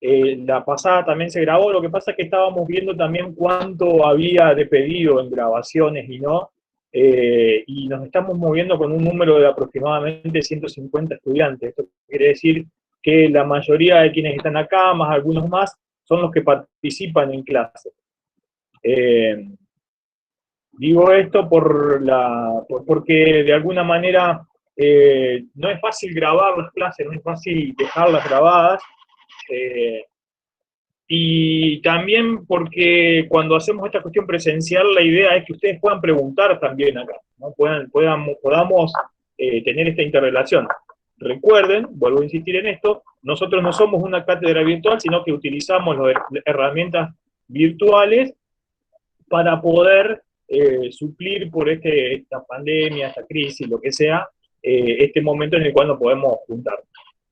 La pasada también se grabó, lo que pasa es que estábamos viendo también cuánto había de pedido en grabaciones y no, y nos estamos moviendo con un número de aproximadamente 150 estudiantes. Esto quiere decir que la mayoría de quienes están acá, más algunos más, son los que participan en clase. Eh, Digo esto porque de alguna manera no es fácil grabar las clases, no es fácil dejarlas grabadas. Eh, y también porque cuando hacemos esta cuestión presencial, la idea es que ustedes puedan preguntar también acá, ¿no? Podamos tener esta interrelación. Recuerden, vuelvo a insistir en esto, nosotros no somos una cátedra virtual, sino que utilizamos las herramientas virtuales para poder suplir por esta pandemia, esta crisis, lo que sea, este momento en el cual nos podemos juntar.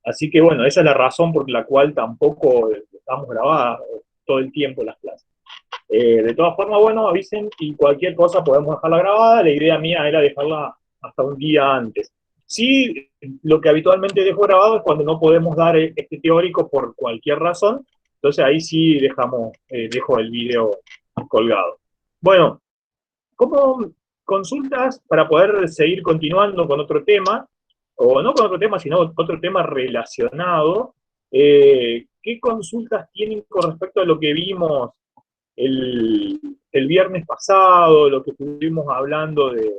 Así que bueno, esa es la razón por la cual tampoco estamos grabadas todo el tiempo las clases. De todas formas, bueno, avisen y cualquier cosa podemos dejarla grabada. La idea mía era dejarla hasta un día antes. Sí, lo que habitualmente dejo grabado es cuando no podemos dar este teórico por cualquier razón. Entonces ahí sí dejo el video colgado. Bueno, como consultas para poder seguir continuando con otro tema, o no con otro tema, sino otro tema relacionado, ¿qué consultas tienen con respecto a lo que vimos el, el viernes pasado, lo que estuvimos hablando de,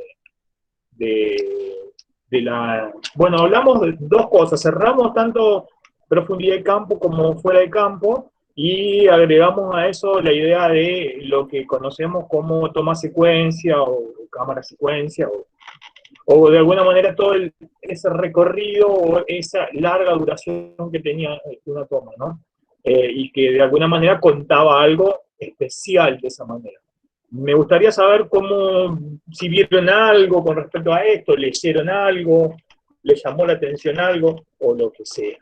de la... Bueno, hablamos de dos cosas, cerramos tanto profundidad de campo como fuera de campo, y agregamos a eso la idea de lo que conocemos como toma secuencia o cámara secuencia, o de alguna manera todo ese recorrido o esa larga duración que tenía una toma, ¿no? Y que de alguna manera contaba algo especial de esa manera. Me gustaría saber si vieron algo con respecto a esto, leyeron algo, les llamó la atención algo, o lo que sea.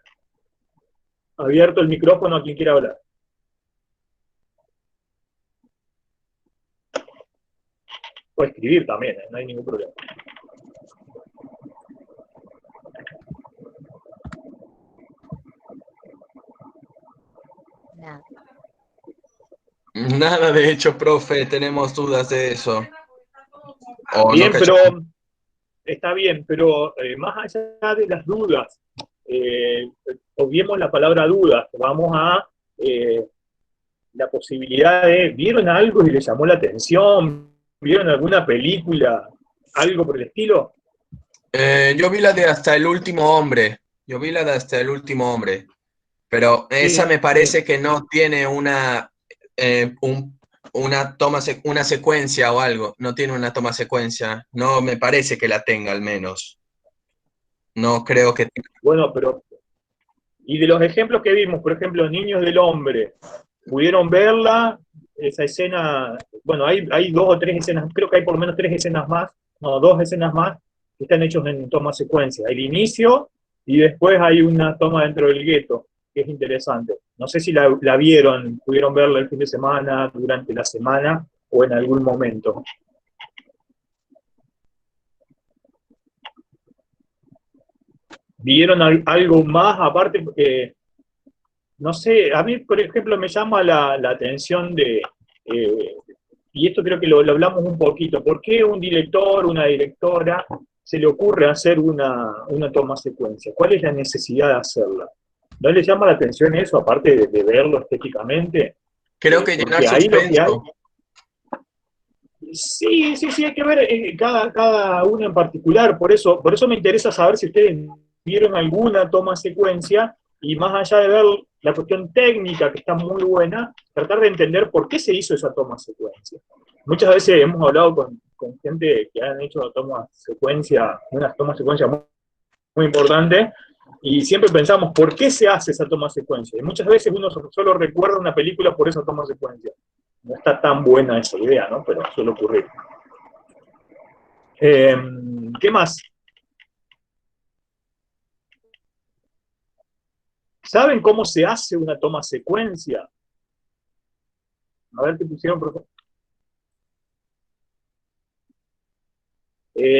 Abierto el micrófono a quien quiera hablar. O escribir también, no hay ningún problema. Nada. Nada, de hecho, profe, tenemos dudas de eso. O no Bien, pero cayó. está bien, pero más allá de las dudas, obviemos la palabra dudas, vamos a la posibilidad de, ¿vieron algo y les llamó la atención? ¿Vieron alguna película? ¿Algo por el estilo? Yo vi la de Hasta el último hombre. Yo vi la de Hasta el último hombre. Pero esa Sí, me parece que no tiene una una secuencia o algo. No tiene una toma secuencia. No me parece que la tenga, al menos. No creo que tenga. bueno, pero, y de los ejemplos que vimos, por ejemplo, Niños del Hombre, ¿pudieron verla? Esa escena, bueno, hay dos o tres escenas, creo que hay por lo menos tres escenas más, no, dos escenas más, que están hechos en toma secuencia. El inicio y después hay una toma dentro del gueto, que es interesante. No sé si la vieron, pudieron verla el fin de semana, durante la semana o en algún momento. ¿Vieron algo más aparte? No sé, a mí, por ejemplo, me llama la atención eh, y esto creo que lo hablamos un poquito, ¿por qué un director, una directora, se le ocurre hacer una toma secuencia? ¿Cuál es la necesidad de hacerla? ¿No les llama la atención eso, aparte de verlo estéticamente? Creo que llenar Porque ahí lo que hay... suspenso. Sí, sí, sí, hay que ver cada uno en particular, por eso me interesa saber si ustedes vieron alguna toma secuencia y más allá de ver la cuestión técnica, que está muy buena, tratar de entender por qué se hizo esa toma secuencia. Muchas veces hemos hablado con gente que han hecho unas tomas secuencia muy, muy importantes, y siempre pensamos, ¿por qué se hace esa toma secuencia? Y muchas veces uno solo recuerda una película por esa toma secuencia. No está tan buena esa idea, ¿no? Pero suele ocurrir. Eh, ¿Qué más? ¿Saben cómo se hace una toma secuencia? A ver qué pusieron, por favor.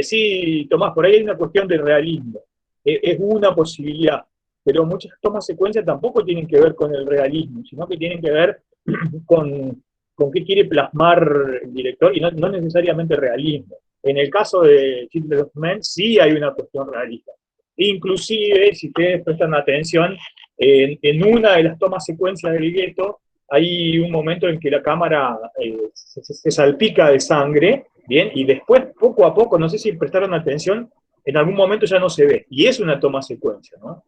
Sí, Tomás, por ahí hay una cuestión de realismo. Es una posibilidad. pero muchas tomas secuencia tampoco tienen que ver con el realismo, sino que tienen que ver con qué quiere plasmar el director, y no necesariamente realismo. En el caso de Children of Men sí hay una cuestión realista. Inclusive, si ustedes prestan atención, en una de las tomas secuencias del gueto, hay un momento en que la cámara se salpica de sangre, ¿bien? Y después, poco a poco, no sé si prestaron atención, en algún momento ya no se ve. Y es una toma secuencia, ¿no?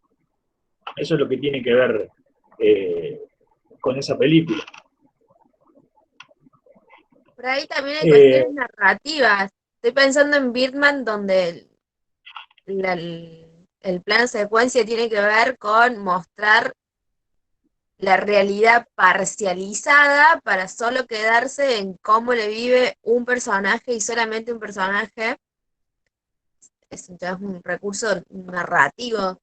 Eso es lo que tiene que ver con esa película. Por ahí también hay cuestiones narrativas. Estoy pensando en Birdman, donde el plano secuencia tiene que ver con mostrar la realidad parcializada para solo quedarse en cómo le vive un personaje y solamente un personaje. Es un recurso narrativo.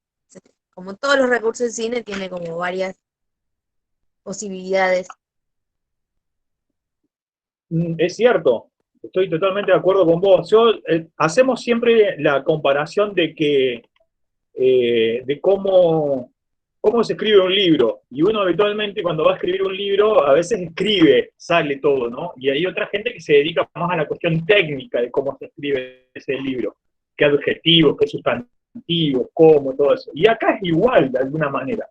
Como todos los recursos del cine, tiene como varias posibilidades. Es cierto, estoy totalmente de acuerdo con vos. Hacemos siempre la comparación de cómo se escribe un libro. Y uno habitualmente cuando va a escribir un libro, a veces escribe, sale todo, ¿no? Y hay otra gente que se dedica más a la cuestión técnica de cómo se escribe ese libro. Qué adjetivos, qué sustantivos, cómo, todo eso. Y acá es igual, de alguna manera.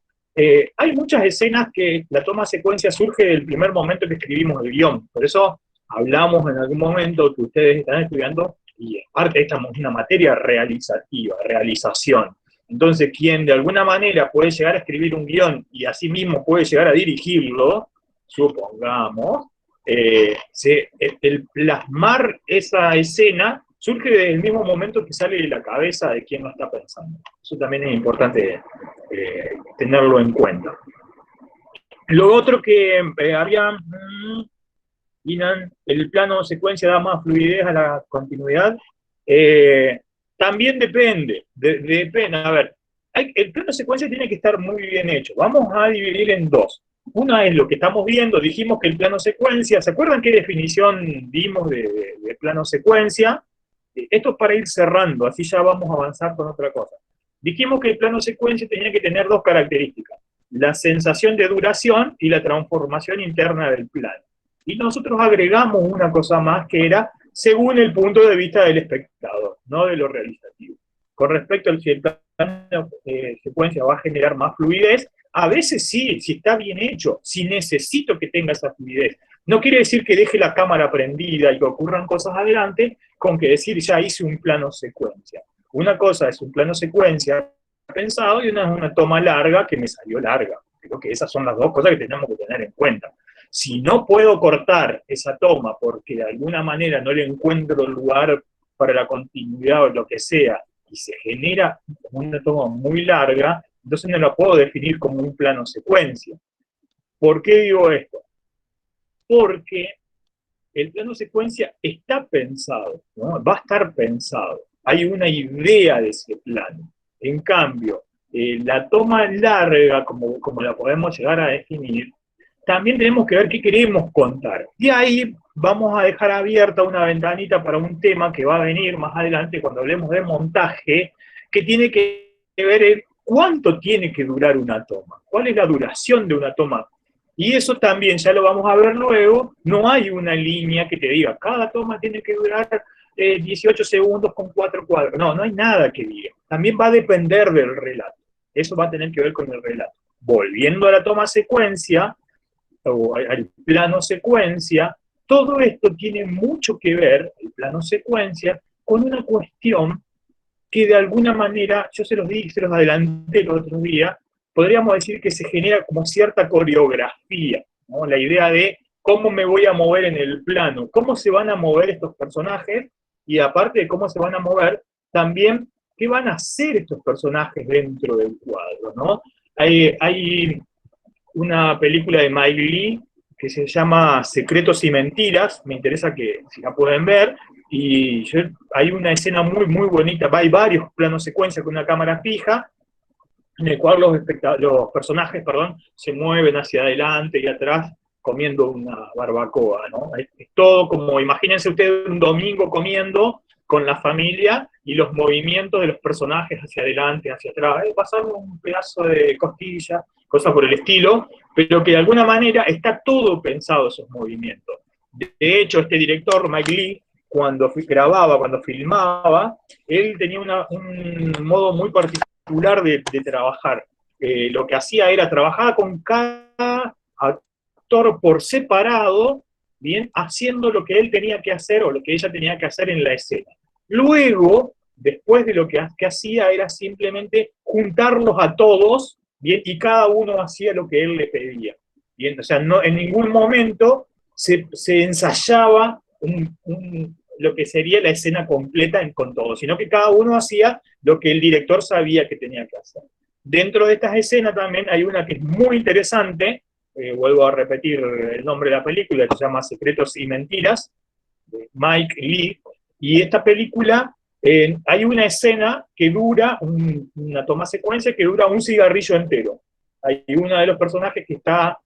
Hay muchas escenas que la toma secuencia surge del primer momento que escribimos el guión. Por eso hablamos en algún momento que ustedes están estudiando, y aparte estamos en una materia realizativa, realización. Entonces, quien de alguna manera puede llegar a escribir un guión y así mismo puede llegar a dirigirlo, supongamos, el plasmar esa escena surge desde el mismo momento que sale de la cabeza de quien lo está pensando. Eso también es importante tenerlo en cuenta. Lo otro que había, el plano secuencia da más fluidez a la continuidad. También depende, a ver, el plano secuencia tiene que estar muy bien hecho. Vamos a dividir en dos. Una es lo que estamos viendo, dijimos que el plano secuencia, ¿se acuerdan qué definición dimos de plano secuencia? Esto es para ir cerrando, así ya vamos a avanzar con otra cosa. Dijimos que el plano secuencia tenía que tener dos características, la sensación de duración y la transformación interna del plano. Y nosotros agregamos una cosa más que era según el punto de vista del espectador, no de lo realizativo. Con respecto al si el plano secuencia va a generar más fluidez, a veces sí, si está bien hecho, si necesito que tenga esa fluidez. No quiere decir que deje la cámara prendida y que ocurran cosas adelante, con que decir ya hice un plano secuencia. Una cosa es un plano secuencia pensado y una es una toma larga que me salió larga. Creo que esas son las dos cosas que tenemos que tener en cuenta. Si no puedo cortar esa toma porque de alguna manera no le encuentro lugar para la continuidad o lo que sea, y se genera una toma muy larga, entonces no la puedo definir como un plano secuencia. ¿Por qué digo esto? Porque el plano secuencia está pensado, ¿no? Va a estar pensado. Hay una idea de ese plano. En cambio, la toma larga, como la podemos llegar a definir, también tenemos que ver qué queremos contar. Y ahí vamos a dejar abierta una ventanita para un tema que va a venir más adelante cuando hablemos de montaje, que tiene que ver en cuánto tiene que durar una toma, cuál es la duración de una toma. Y eso también, ya lo vamos a ver luego, no hay una línea que te diga, cada toma tiene que durar 18 segundos con 4 cuadros. No, no hay nada que diga. También va a depender del relato. Eso va a tener que ver con el relato. Volviendo a la toma secuencia, o al plano secuencia, todo esto tiene mucho que ver, el plano secuencia, con una cuestión que de alguna manera, yo se los dije, se los adelanté el otro día, podríamos decir que se genera como cierta coreografía, ¿no? La idea de cómo me voy a mover en el plano, cómo se van a mover estos personajes, y aparte de cómo se van a mover, también qué van a hacer estos personajes dentro del cuadro, ¿no? Hay una película de Mike Lee que se llama Secretos y Mentiras, me interesa que si la pueden ver, y hay una escena muy, muy bonita, hay varios planos secuencia con una cámara fija, en el cual los personajes se mueven hacia adelante y atrás comiendo una barbacoa, ¿no? Es todo como, imagínense ustedes un domingo comiendo, con la familia y los movimientos de los personajes hacia adelante, hacia atrás, pasando un pedazo de costilla, cosas por el estilo, pero que de alguna manera está todo pensado esos movimientos. De hecho, este director, Mike Leigh, cuando grababa, cuando filmaba, él tenía un modo muy particular de trabajar. Lo que hacía era trabajar con cada actor por separado, bien, haciendo lo que él tenía que hacer o lo que ella tenía que hacer en la escena. Luego, después de lo que hacía, era simplemente juntarlos a todos, bien, y cada uno hacía lo que él le pedía. Bien, o sea, no, en ningún momento se ensayaba lo que sería la escena completa con todo, sino que cada uno hacía lo que el director sabía que tenía que hacer. Dentro de estas escenas también hay una que es muy interesante, vuelvo a repetir el nombre de la película, que se llama Secretos y Mentiras, de Mike Leigh, y esta película hay una escena que dura, una toma secuencia que dura un cigarrillo entero. Hay uno de los personajes que está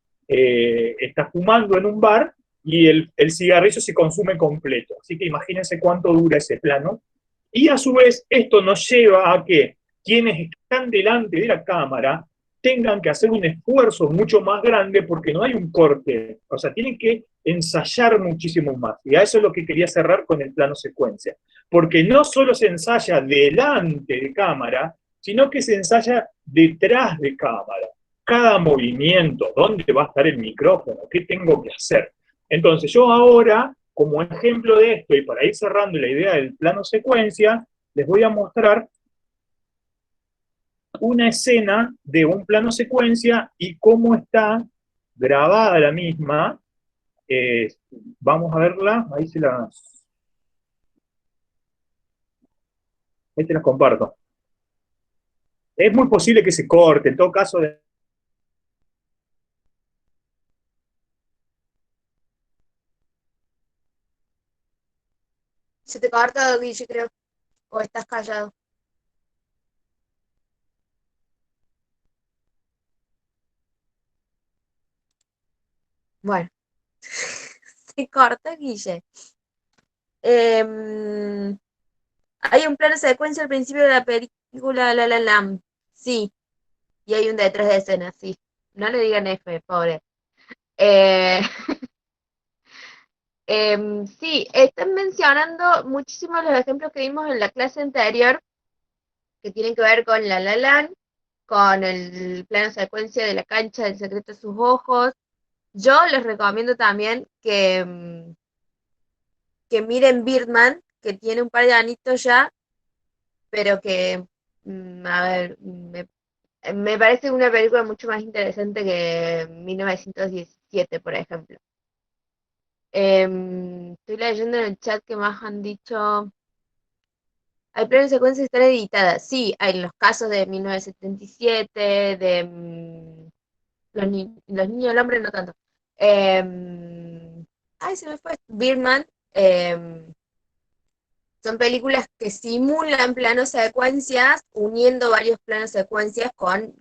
fumando en un bar y el cigarrillo se consume completo. Así que imagínense cuánto dura ese plano. Y a su vez, esto nos lleva a que quienes están delante de la cámara tengan que hacer un esfuerzo mucho más grande porque no hay un corte. O sea, tienen que ensayar muchísimo más. Y a eso es lo que quería cerrar con el plano secuencia. Porque no solo se ensaya delante de cámara, sino que se ensaya detrás de cámara. Cada movimiento, dónde va a estar el micrófono, qué tengo que hacer. Entonces yo ahora, como ejemplo de esto, y para ir cerrando la idea del plano secuencia, les voy a mostrar una escena de un plano secuencia y cómo está grabada la misma. Vamos a verla, ahí se las comparto. Es muy posible que se corte, en todo caso. Se te corta, Guille, creo. O estás callado. Bueno. Se corta, Guille. Hay un plano secuencia al principio de la película La La Land. Sí. Y hay un detrás de escena, sí. No le digan F, pobre. Eh, sí, están mencionando muchísimos los ejemplos que vimos en la clase anterior que tienen que ver con La La Land, con el plano secuencia de la cancha del secreto de sus ojos. Yo les recomiendo también que miren Birdman, que tiene un par de añitos ya, pero que, a ver, me parece una película mucho más interesante que 1917, por ejemplo. Estoy leyendo en el chat que más han dicho. Hay planos secuencias que están editadas. Sí, hay los casos de 1977, de los niños del hombre, no tanto. Ay, se me fue. Birdman. Son películas que simulan planos secuencias, uniendo varios planos secuencias con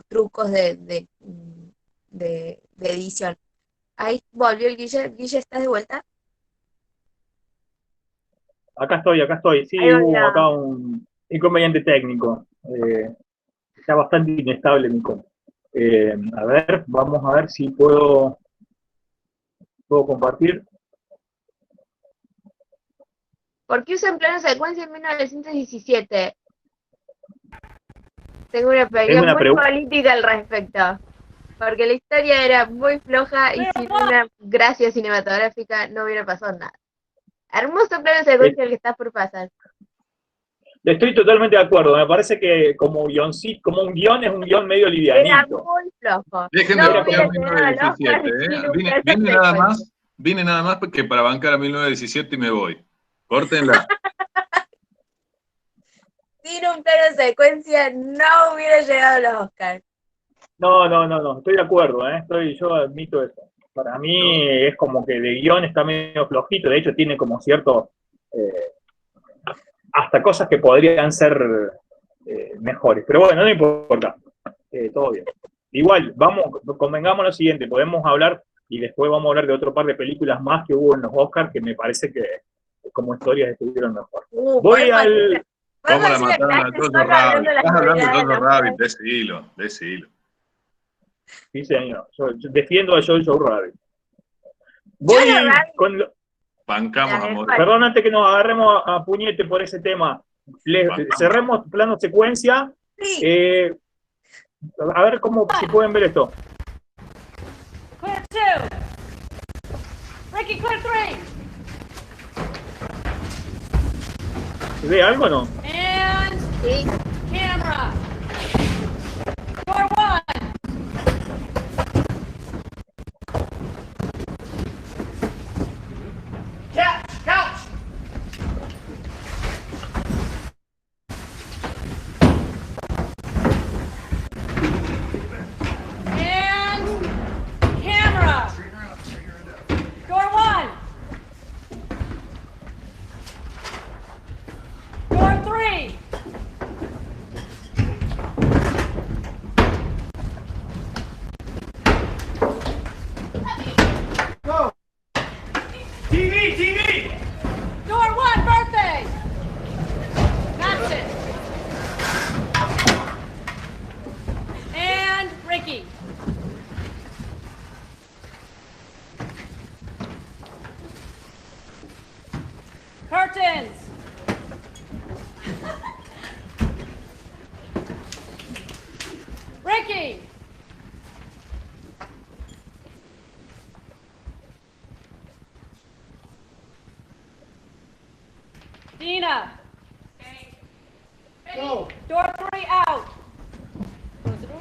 trucos de edición. Ahí volvió el Guille. Guille, ¿estás de vuelta? Acá estoy. Sí, hubo acá un inconveniente técnico. Está bastante inestable mi compu. A ver, vamos a ver si puedo compartir. ¿Por qué usan plano secuencia en 1917? Tengo una opinión muy política al respecto. Porque la historia era muy floja y sin una gracia cinematográfica no hubiera pasado nada. Hermoso plano secuencia el que estás por pasar. Estoy totalmente de acuerdo. Me parece que como un guión es un guión medio livianito. Era muy flojo. Déjenme bancar 1917, ¿eh? Vine nada más porque para bancar a 1917 y me voy. Córtenla. Sin un plano secuencia no hubiera llegado a los Oscars. No, estoy de acuerdo, yo admito eso. Para mí es como que de guión está medio flojito, de hecho tiene como cierto, hasta cosas que podrían ser mejores, pero bueno, no importa, todo bien. Igual, convengamos lo siguiente, podemos hablar y después vamos a hablar de otro par de películas más que hubo en los Oscars que me parece que como historias estuvieron mejor. Voy al... ¿Cómo la mataron a Jojo Rabbit? Estás hablando de Jojo Rabbit, de ese hilo. Sí, señor. Yo defiendo a Jojo Rabbit. Voy con... Bancamos a morir. Perdón, antes que nos agarremos a puñete por ese tema. Cerremos plano secuencia. Sí. A ver si pueden ver esto. Clear 2. Ricky, clear 3. ¿Se ve algo o no? And Sí. camera. Door 1. Couch. And camera. Door 1. Door 3. Go! TV! Door 1, birthday. That's it. And Ricky. Curtains. Ricky. Dina. Go! Door 3 out. Close the door.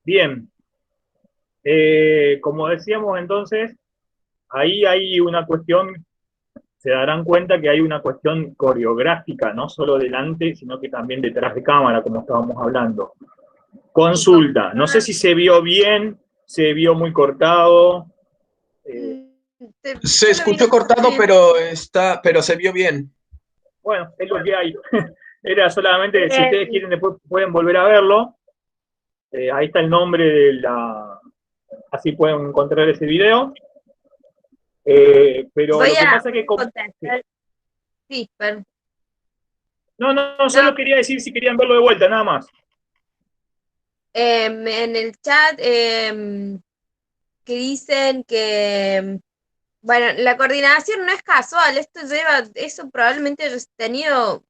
Bien. Como decíamos entonces, ahí hay una cuestión, se darán cuenta que hay una cuestión coreográfica, no solo delante, sino que también detrás de cámara, como estábamos hablando. Consulta, no sé si se vio bien, se vio muy cortado. Se escuchó cortado, pero se vio bien. Bueno, es lo que hay. Era solamente, si ustedes quieren, después pueden volver a verlo. Ahí está el nombre de la... Así pueden encontrar ese video. Pero Voy lo que a pasa es que... contestar. Sí, perdón. No, solo quería decir si querían verlo de vuelta, nada más. En el chat que dicen que, bueno, la coordinación no es casual, eso probablemente hayas tenido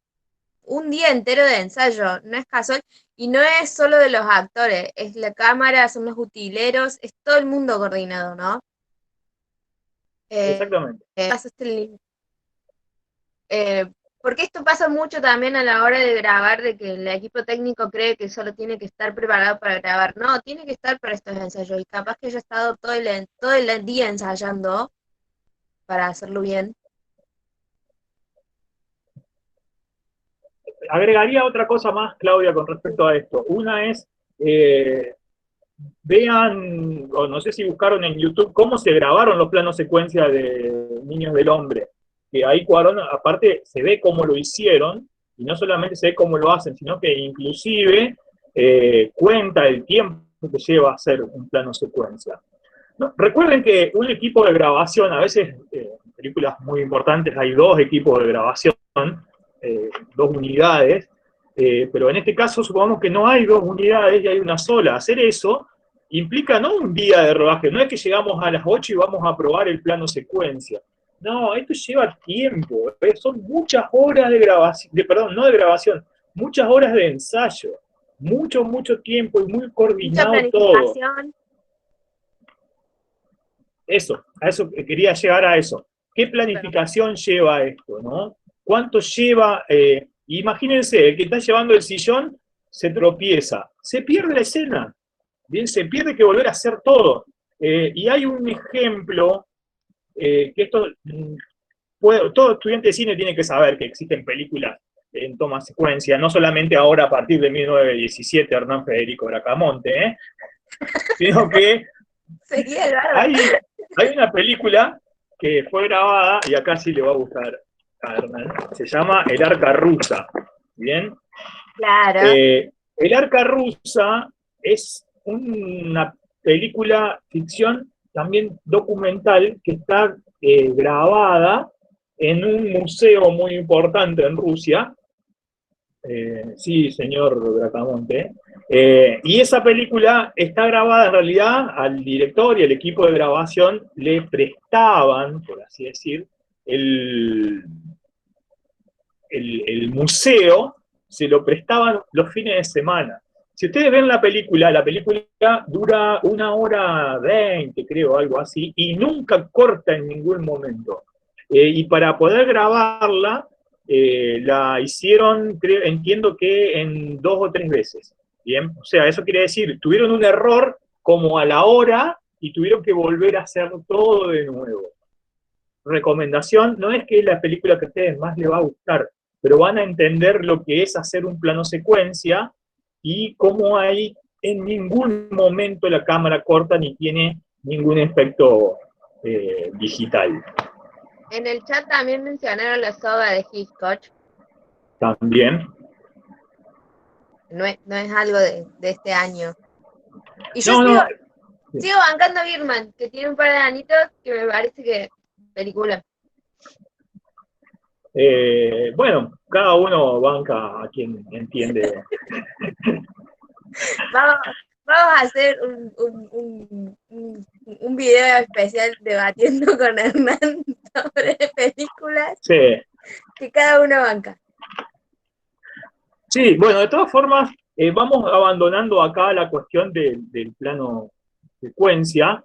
un día entero de ensayo, no es casual, y no es solo de los actores, es la cámara, son los utileros, es todo el mundo coordinado, ¿no? Exactamente. Porque esto pasa mucho también a la hora de grabar, de que el equipo técnico cree que solo tiene que estar preparado para grabar. No, tiene que estar para estos ensayos. Y capaz que yo he estado todo el día ensayando para hacerlo bien. Agregaría otra cosa más, Claudia, con respecto a esto. Una es, vean, o no sé si buscaron en YouTube, cómo se grabaron los planos secuencia de Niños del Hombre. Que ahí Cuarón, aparte, se ve cómo lo hicieron, y no solamente se ve cómo lo hacen, sino que inclusive cuenta el tiempo que lleva hacer un plano secuencia. No, recuerden que un equipo de grabación, a veces en películas muy importantes hay dos equipos de grabación, dos unidades, pero en este caso supongamos que no hay dos unidades y hay una sola. Hacer eso implica no un día de rodaje, no es que llegamos a las 8 y vamos a probar el plano secuencia. No, esto lleva tiempo, son muchas horas de grabación, no de grabación, muchas horas de ensayo, mucho tiempo y muy coordinado todo. A eso quería llegar a eso. ¿Qué planificación lleva esto, no? ¿Cuánto lleva? Imagínense, el que está llevando el sillón se tropieza, se pierde la escena, bien, se pierde que volver a hacer todo. Y hay un ejemplo que esto, todo estudiante de cine tiene que saber que existen películas en toma secuencia, no solamente ahora a partir de 1917, Hernán Federico Bracamonte, sino que Seguía el bárbaro. Hay una película que fue grabada, y acá sí le va a gustar a Hernán, se llama El Arca Rusa, ¿bien? Claro. El Arca Rusa es una película ficción, también documental, que está grabada en un museo muy importante en Rusia. Sí, señor Bracamonte. Y esa película está grabada, en realidad, al director y al equipo de grabación le prestaban, por así decir, el museo, se lo prestaban los fines de semana. Si ustedes ven la película dura 1 hora 20, creo, algo así, y nunca corta en ningún momento. Y para poder grabarla, la hicieron, creo, entiendo que en 2 o 3 veces. Bien, o sea, eso quiere decir, tuvieron un error como a la hora y tuvieron que volver a hacer todo de nuevo. Recomendación, no es que es la película que a ustedes más les va a gustar, pero van a entender lo que es hacer un plano secuencia y cómo ahí en ningún momento la cámara corta ni tiene ningún efecto digital. En el chat también mencionaron la soga de Hitchcock. También. No es algo de este año. Y yo sigo bancando a Birdman, que tiene un par de anitos que me parece que película. Bueno, cada uno banca a quien entiende. Vamos a hacer un video especial debatiendo con Hernán sobre películas que cada uno banca. Sí, bueno, de todas formas, vamos abandonando acá la cuestión del plano secuencia,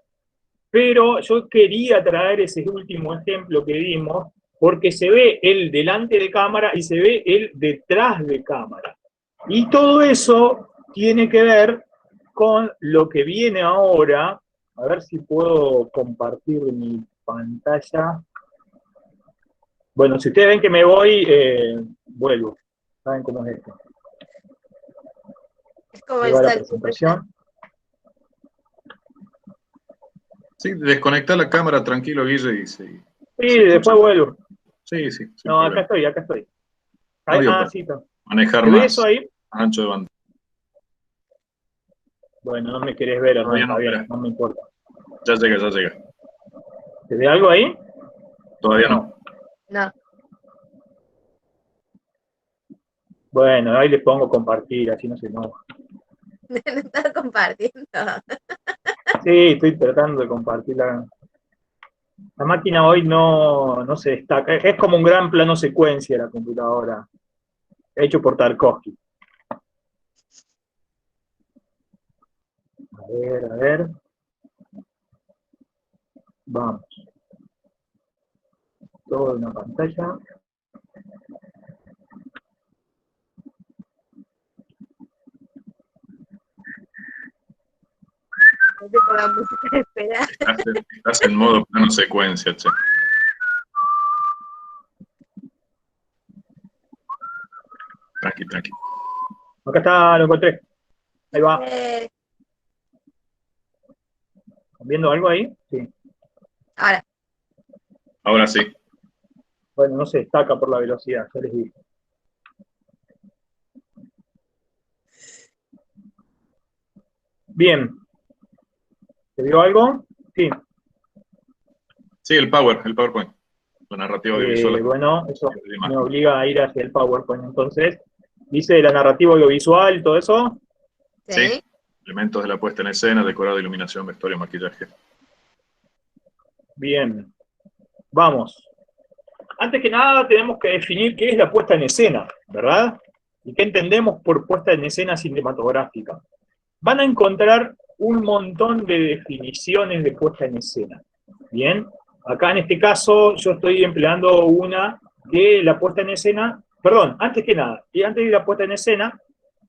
pero yo quería traer ese último ejemplo que dimos, porque se ve él delante de cámara y se ve él detrás de cámara. Y todo eso tiene que ver con lo que viene ahora. A ver si puedo compartir mi pantalla. Bueno, si ustedes ven que me voy, vuelvo. ¿Saben cómo es esto? Es como el la presentación. Sí, desconecta la cámara, tranquilo, Guille, y sí. Sí, después vuelvo. Sí. No, acá estoy. Sí, está. Manejar más eso ahí? ancho de banda. Bueno, no me querés ver, no me importa. Ya llega. ¿Se ve algo ahí? Todavía no. No. Bueno, ahí le pongo compartir, así no se enoja. No estás compartiendo. Sí, estoy tratando de compartir la máquina hoy no se destaca. Es como un gran plano secuencia la computadora, hecho por Tarkovsky. A ver. Vamos. Todo en una pantalla. No te pongas música de espera. Estás en modo plano secuencia, che. Tranqui. Acá está, lo encontré. Ahí va. ¿Están viendo algo ahí? Sí. Ahora sí. Bueno, no se destaca por la velocidad, ya les digo. Bien. ¿Se vio algo? Sí. Sí, el PowerPoint. La narrativa audiovisual. Bueno, eso me obliga a ir hacia el PowerPoint. Entonces, dice la narrativa audiovisual, todo eso. Sí. Elementos de la puesta en escena, decorado, iluminación, vestuario, maquillaje. Bien. Vamos. Antes que nada, tenemos que definir qué es la puesta en escena, ¿verdad? Y qué entendemos por puesta en escena cinematográfica. Van a encontrar un montón de definiciones de puesta en escena. Bien, acá en este caso yo estoy empleando una que la puesta en escena, perdón, antes que nada, y antes de la puesta en escena,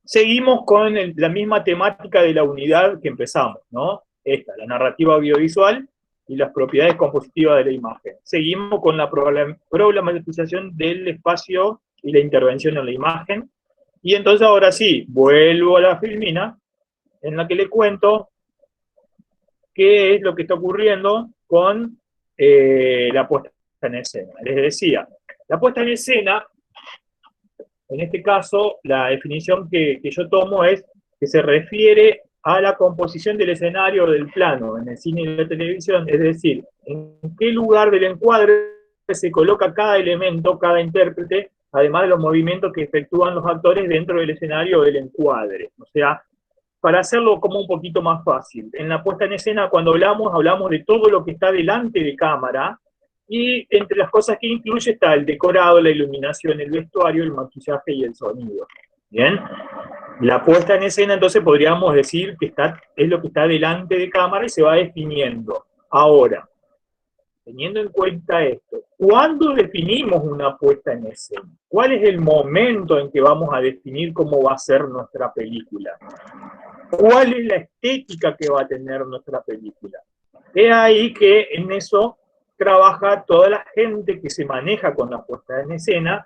seguimos con la misma temática de la unidad que empezamos, ¿no? Esta, la narrativa audiovisual y las propiedades compositivas de la imagen. Seguimos con la problematización del espacio y la intervención en la imagen. Y entonces ahora sí, vuelvo a la filmina, en la que le cuento qué es lo que está ocurriendo con la puesta en escena. Les decía, la puesta en escena, en este caso, la definición que yo tomo es que se refiere a la composición del escenario o del plano en el cine y la televisión, es decir, en qué lugar del encuadre se coloca cada elemento, cada intérprete, además de los movimientos que efectúan los actores dentro del escenario o del encuadre. O sea, para hacerlo como un poquito más fácil, en la puesta en escena, cuando hablamos de todo lo que está delante de cámara, y entre las cosas que incluye está el decorado, la iluminación, el vestuario, el maquillaje y el sonido. ¿Bien? La puesta en escena, entonces, podríamos decir que es lo que está delante de cámara y se va definiendo. Ahora, teniendo en cuenta esto, ¿cuándo definimos una puesta en escena? ¿Cuál es el momento en que vamos a definir cómo va a ser nuestra película? ¿Cuál es la estética que va a tener nuestra película? Es ahí que en eso trabaja toda la gente que se maneja con la puesta en escena,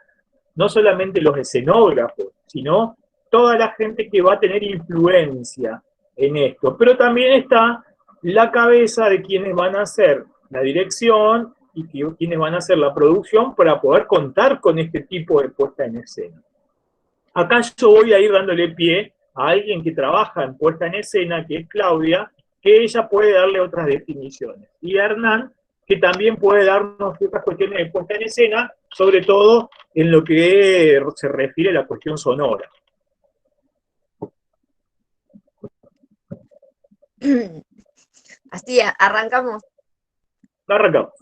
no solamente los escenógrafos, sino toda la gente que va a tener influencia en esto. Pero también está la cabeza de quienes van a hacer la dirección y quienes van a hacer la producción para poder contar con este tipo de puesta en escena. Acá yo voy a ir dándole pie a alguien que trabaja en puesta en escena, que es Claudia, que ella puede darle otras definiciones. Y Hernán, que también puede darnos ciertas cuestiones de puesta en escena, sobre todo en lo que se refiere a la cuestión sonora. Así, arrancamos. Arrancamos.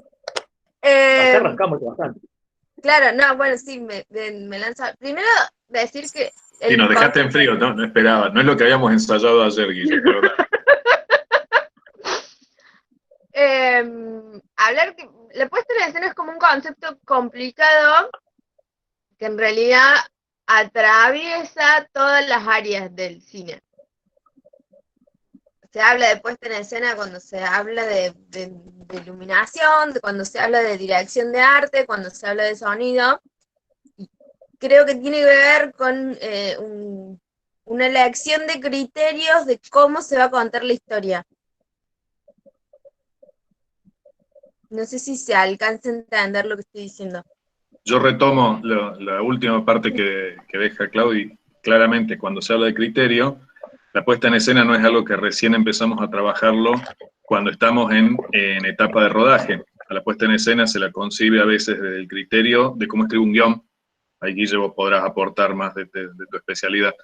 Acá arrancamos bastante. Claro, no, bueno, sí, me lanza. Primero, decir que... Sí, nos dejaste en frío, no esperaba. No es lo que habíamos ensayado ayer, Guille, pero hablar que la puesta en escena es como un concepto complicado que en realidad atraviesa todas las áreas del cine. Se habla de puesta en escena cuando se habla de iluminación, cuando se habla de dirección de arte, cuando se habla de sonido. Y creo que tiene que ver con una elección de criterios de cómo se va a contar la historia. No sé si se alcanza a entender lo que estoy diciendo. yo retomo la última parte que deja Claudia. Claramente, cuando se habla de criterio, la puesta en escena no es algo que recién empezamos a trabajarlo cuando estamos en etapa de rodaje. A la puesta en escena se la concibe a veces desde el criterio de cómo escribe un guión. Ahí, Guille, vos podrás aportar más de tu especialidad.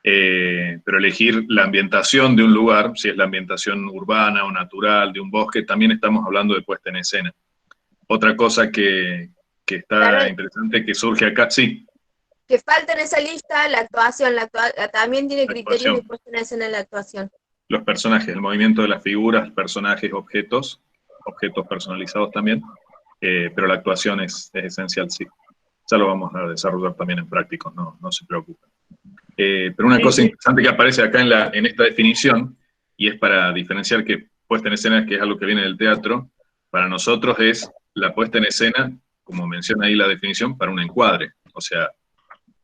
Pero elegir la ambientación de un lugar, si es la ambientación urbana o natural, de un bosque, también estamos hablando de puesta en escena. Otra cosa que está claro, interesante que surge acá, sí. Que falta en esa lista la actuación, también tiene criterios de puesta en escena en la actuación. Los personajes, el movimiento de las figuras, personajes, objetos personalizados también, pero la actuación es esencial, sí. Ya lo vamos a desarrollar también en prácticos, no se preocupen. Pero una cosa interesante que aparece acá en esta definición, y es para diferenciar que puesta en escena, que es algo que viene del teatro, para nosotros es la puesta en escena, como menciona ahí la definición, para un encuadre. O sea,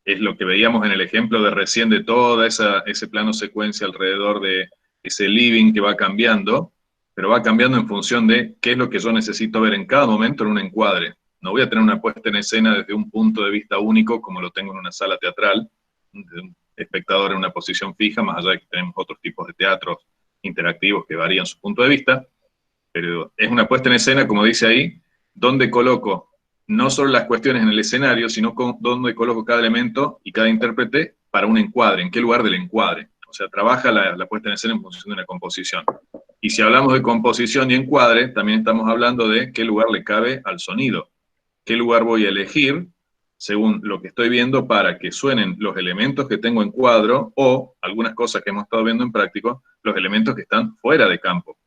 es lo que veíamos en el ejemplo de recién de toda ese plano secuencia alrededor de ese living que va cambiando, pero va cambiando en función de qué es lo que yo necesito ver en cada momento en un encuadre. No voy a tener una puesta en escena desde un punto de vista único como lo tengo en una sala teatral, de un espectador en una posición fija, más allá de que tenemos otros tipos de teatros interactivos que varían su punto de vista, pero es una puesta en escena, como dice ahí, donde coloco no solo las cuestiones en el escenario, sino donde coloco cada elemento y cada intérprete para un encuadre, en qué lugar del encuadre. O sea, trabaja la puesta en escena en función de una composición. Y si hablamos de composición y encuadre, también estamos hablando de qué lugar le cabe al sonido. ¿Qué lugar voy a elegir según lo que estoy viendo para que suenen los elementos que tengo en cuadro o, algunas cosas que hemos estado viendo en práctico, los elementos que están fuera de campo?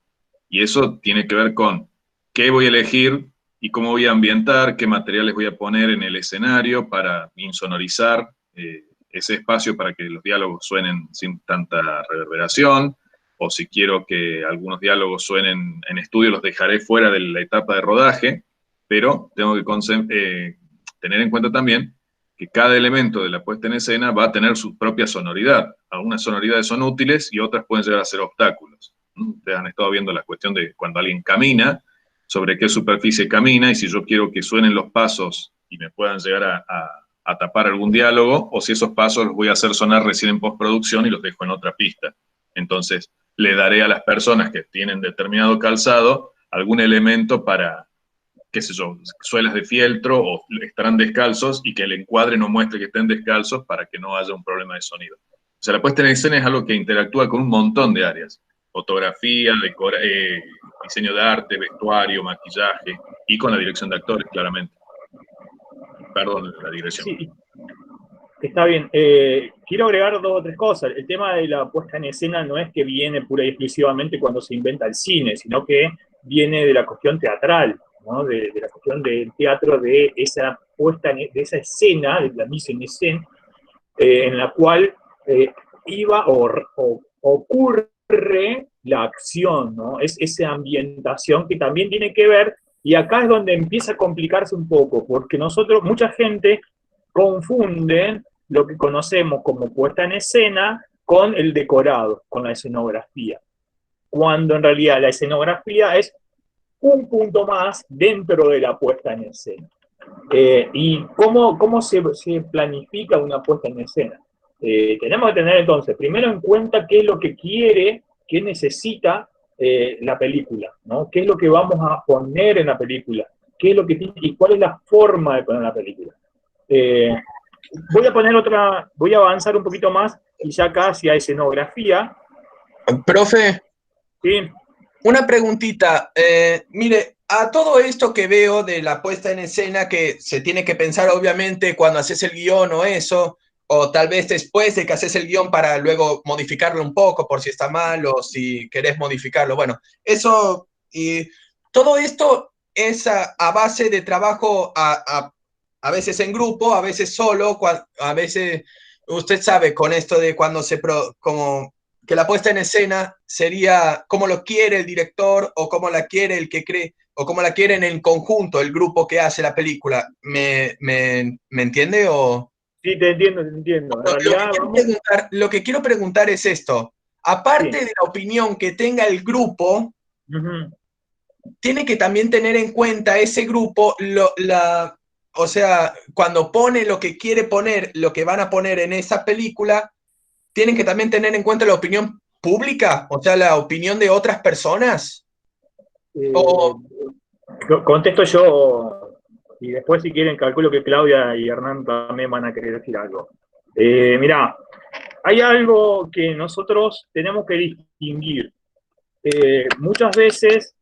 Y eso tiene que ver con qué voy a elegir y cómo voy a ambientar, qué materiales voy a poner en el escenario para insonorizar ese espacio para que los diálogos suenen sin tanta reverberación, o si quiero que algunos diálogos suenen en estudio, los dejaré fuera de la etapa de rodaje, pero tengo que tener en cuenta también que cada elemento de la puesta en escena va a tener su propia sonoridad. Algunas sonoridades son útiles y otras pueden llegar a ser obstáculos. Ustedes han estado viendo la cuestión de cuando alguien camina, sobre qué superficie camina, y si yo quiero que suenen los pasos y me puedan llegar a tapar algún diálogo, o si esos pasos los voy a hacer sonar recién en postproducción y los dejo en otra pista. Entonces, le daré a las personas que tienen determinado calzado algún elemento para, qué sé yo, suelas de fieltro o estarán descalzos y que el encuadre no muestre que estén descalzos para que no haya un problema de sonido. O sea, la puesta en escena es algo que interactúa con un montón de áreas. Fotografía, diseño de arte, vestuario, maquillaje y con la dirección de actores, claramente. Perdón, la dirección. Sí, está bien. Quiero agregar 2 o 3 cosas. El tema de la puesta en escena no es que viene pura y exclusivamente cuando se inventa el cine, sino que viene de la cuestión teatral, ¿no? De la cuestión del teatro, de esa puesta de esa escena, de la mise en scène, en la cual iba o ocurre la acción, ¿no? Es esa ambientación que también tiene que ver, y acá es donde empieza a complicarse un poco, porque mucha gente confunde lo que conocemos como puesta en escena con el decorado, con la escenografía, cuando en realidad la escenografía es un punto más dentro de la puesta en escena. ¿Y cómo se planifica una puesta en escena? Tenemos que tener entonces, primero en cuenta qué es lo que quiere, qué necesita la película, ¿no? ¿Qué es lo que vamos a poner en la película? ¿Qué es lo que tiene, y cuál es la forma de poner la película? Voy a avanzar un poquito más y ya casi a escenografía. Profe, ¿Sí? una preguntita. Mire, a todo esto que veo de la puesta en escena, que se tiene que pensar obviamente cuando haces el guión o eso, o tal vez después de que haces el guión para luego modificarlo un poco por si está mal o si querés modificarlo. Bueno, eso y todo esto es a base de trabajo a veces en grupo, a veces solo, a veces usted sabe con esto de cuando como que la puesta en escena sería como lo quiere el director o como la quiere el que cree o como la quiere en el conjunto el grupo que hace la película. ¿Me entiende o...? Sí, te entiendo, te entiendo. En realidad, Lo que quiero preguntar es esto. Aparte sí, de la opinión que tenga el grupo, tiene que también tener en cuenta ese grupo, o sea, cuando pone lo que quiere poner, lo que van a poner en esa película, tienen que también tener en cuenta la opinión pública, o sea, la opinión de otras personas. Contesto yo, y después si quieren calculo que Claudia y Hernán también van a querer decir algo. Mirá, hay algo que nosotros tenemos que distinguir. Muchas veces,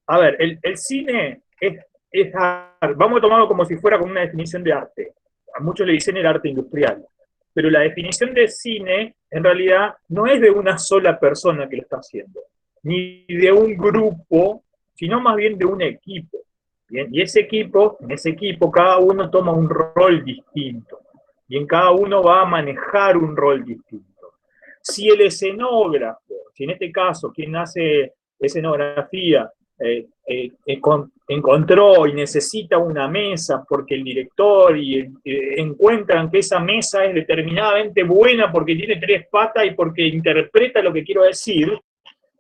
a ver, el cine es arte. Vamos a tomarlo como si fuera como una definición de arte. A muchos le dicen el arte industrial. Pero la definición de cine, en realidad, no es de una sola persona que lo está haciendo, ni de un grupo, sino más bien de un equipo. ¿Bien? Y en ese equipo, cada uno toma un rol distinto. Y en cada uno va a manejar un rol distinto. Si el escenógrafo, si en este caso quien hace escenografía, encontró y necesita una mesa porque el director encuentran que esa mesa es determinadamente buena porque tiene 3 patas y porque interpreta lo que quiero decir,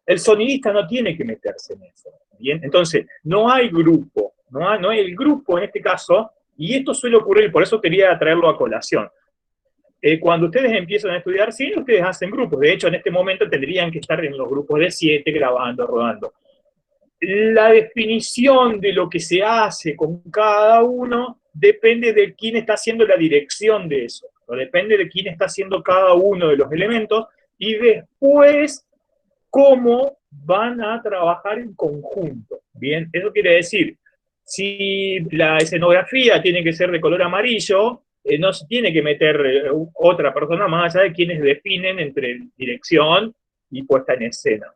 el sonidista no tiene que meterse en eso. ¿Bien? Entonces, no hay grupo, no hay el grupo en este caso, y esto suele ocurrir, por eso quería traerlo a colación. Cuando ustedes empiezan a estudiar cine, ustedes hacen grupos. De hecho, en este momento tendrían que estar en los grupos de 7, grabando, rodando. La definición de lo que se hace con cada uno depende de quién está haciendo la dirección de eso, o depende de quién está haciendo cada uno de los elementos, y después cómo van a trabajar en conjunto. Bien, eso quiere decir, si la escenografía tiene que ser de color amarillo, no se tiene que meter otra persona más allá de quienes definen entre dirección y puesta en escena.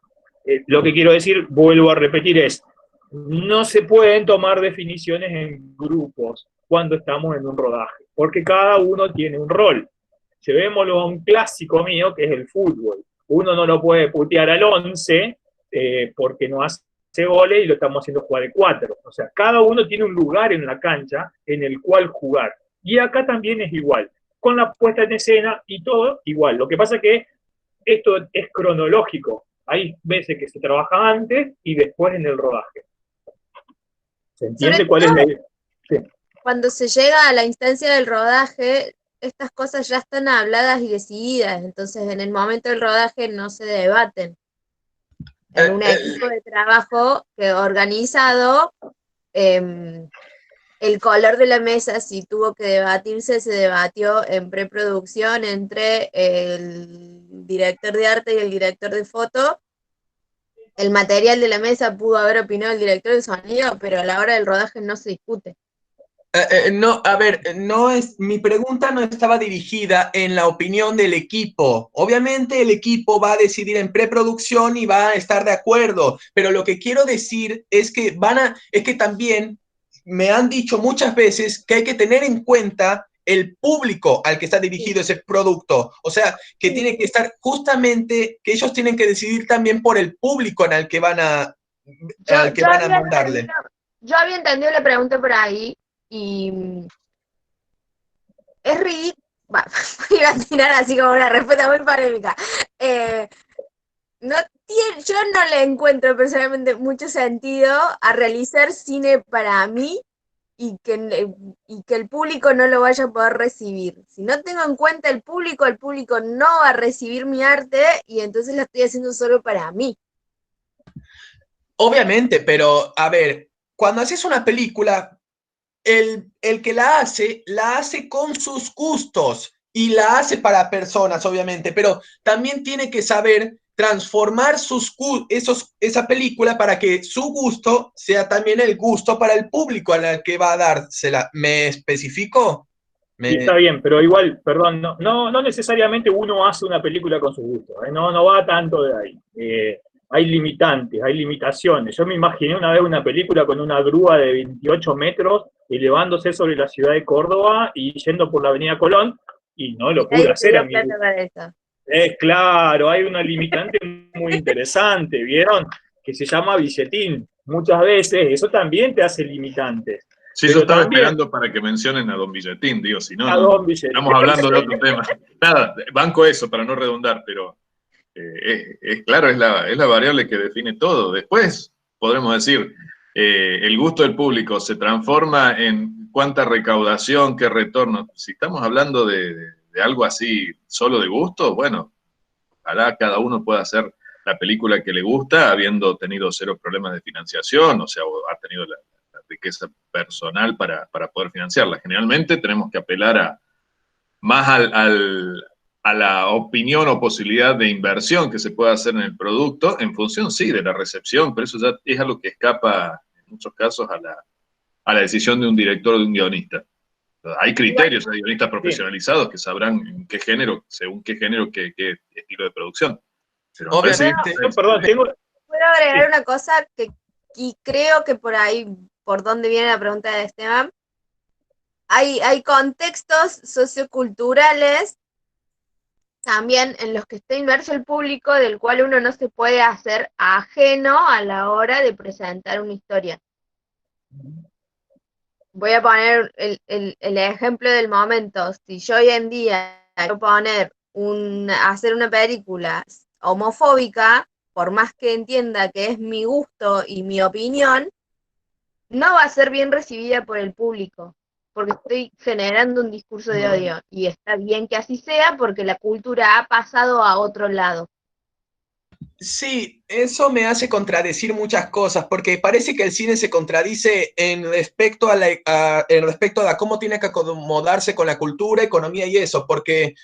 Lo que quiero decir, vuelvo a repetir, es no se pueden tomar definiciones en grupos cuando estamos en un rodaje, porque cada uno tiene un rol. Llevémoslo a un clásico mío, que es el fútbol. Uno no lo puede putear al 11 porque no hace goles y lo estamos haciendo jugar de 4. O sea, cada uno tiene un lugar en la cancha en el cual jugar. Y acá también es igual. Con la puesta en escena y todo, igual. Lo que pasa es que esto es cronológico. Hay veces que se trabaja antes y después en el rodaje. ¿Se entiende Sobre cuál es la idea? Sí. Cuando se llega a la instancia del rodaje, estas cosas ya están habladas y decididas, entonces en el momento del rodaje no se debaten. En un equipo de trabajo que organizado, el color de la mesa, si tuvo que debatirse, se debatió en preproducción entre el director de arte y el director de foto. El material de la mesa pudo haber opinado el director de sonido, pero a la hora del rodaje no se discute. No, a ver, mi pregunta no estaba dirigida en la opinión del equipo. Obviamente el equipo va a decidir en preproducción y va a estar de acuerdo, pero lo que quiero decir es que es que también me han dicho muchas veces que hay que tener en cuenta el público al que está dirigido ese producto. O sea, que tiene que estar justamente, que ellos tienen que decidir también por el público al que van a mandarle. Yo había entendido la pregunta por ahí y es ridículo. Iba a tirar así como una respuesta muy polémica. Yo no le encuentro personalmente mucho sentido a realizar cine para mí y que el público no lo vaya a poder recibir. Si no tengo en cuenta el público no va a recibir mi arte y entonces lo estoy haciendo solo para mí. Obviamente, pero a ver, cuando haces una película, el que la hace con sus gustos y la hace para personas, obviamente, pero también tiene que saber transformar esa película para que su gusto sea también el gusto para el público al que va a dársela. ¿Me especifico? Sí, está bien, pero igual, perdón, no necesariamente uno hace una película con su gusto, no va tanto de ahí. Hay limitantes, hay limitaciones. Yo me imaginé una vez una película con una grúa de 28 metros elevándose sobre la ciudad de Córdoba y yendo por la avenida Colón, y no lo pude hacer a mí. Claro, hay una limitante muy interesante, ¿vieron? Que se llama billetín. Muchas veces eso también te hace limitante. Sí, yo estaba esperando para que mencionen a Don Billetín, digo, si no, estamos hablando de otro tema. Nada, banco eso para no redundar, pero claro, es la variable que define todo. Después podremos decir, el gusto del público se transforma en cuánta recaudación, qué retorno. Si estamos hablando de algo así solo de gusto, bueno, ojalá cada uno pueda hacer la película que le gusta, habiendo tenido cero problemas de financiación, o sea, ha tenido la riqueza personal para poder financiarla. Generalmente tenemos que apelar más a la opinión o posibilidad de inversión que se pueda hacer en el producto, en función, sí, de la recepción, pero eso ya es algo que escapa, en muchos casos, a la decisión de un director o de un guionista. Hay criterios, hay guionistas profesionalizados que sabrán en qué género, según qué género, qué estilo de producción. Pero obviamente, puedo agregar una cosa y creo que por ahí, por donde viene la pregunta de Esteban, hay contextos socioculturales también en los que está inmerso el público, del cual uno no se puede hacer ajeno a la hora de presentar una historia. Voy a poner el ejemplo del momento. Si yo hoy en día quiero hacer una película homofóbica, por más que entienda que es mi gusto y mi opinión, no va a ser bien recibida por el público, porque estoy generando un discurso de odio, y está bien que así sea, porque la cultura ha pasado a otro lado. Sí, eso me hace contradecir muchas cosas, porque parece que el cine se contradice en respecto a cómo tiene que acomodarse con la cultura, economía y eso, porque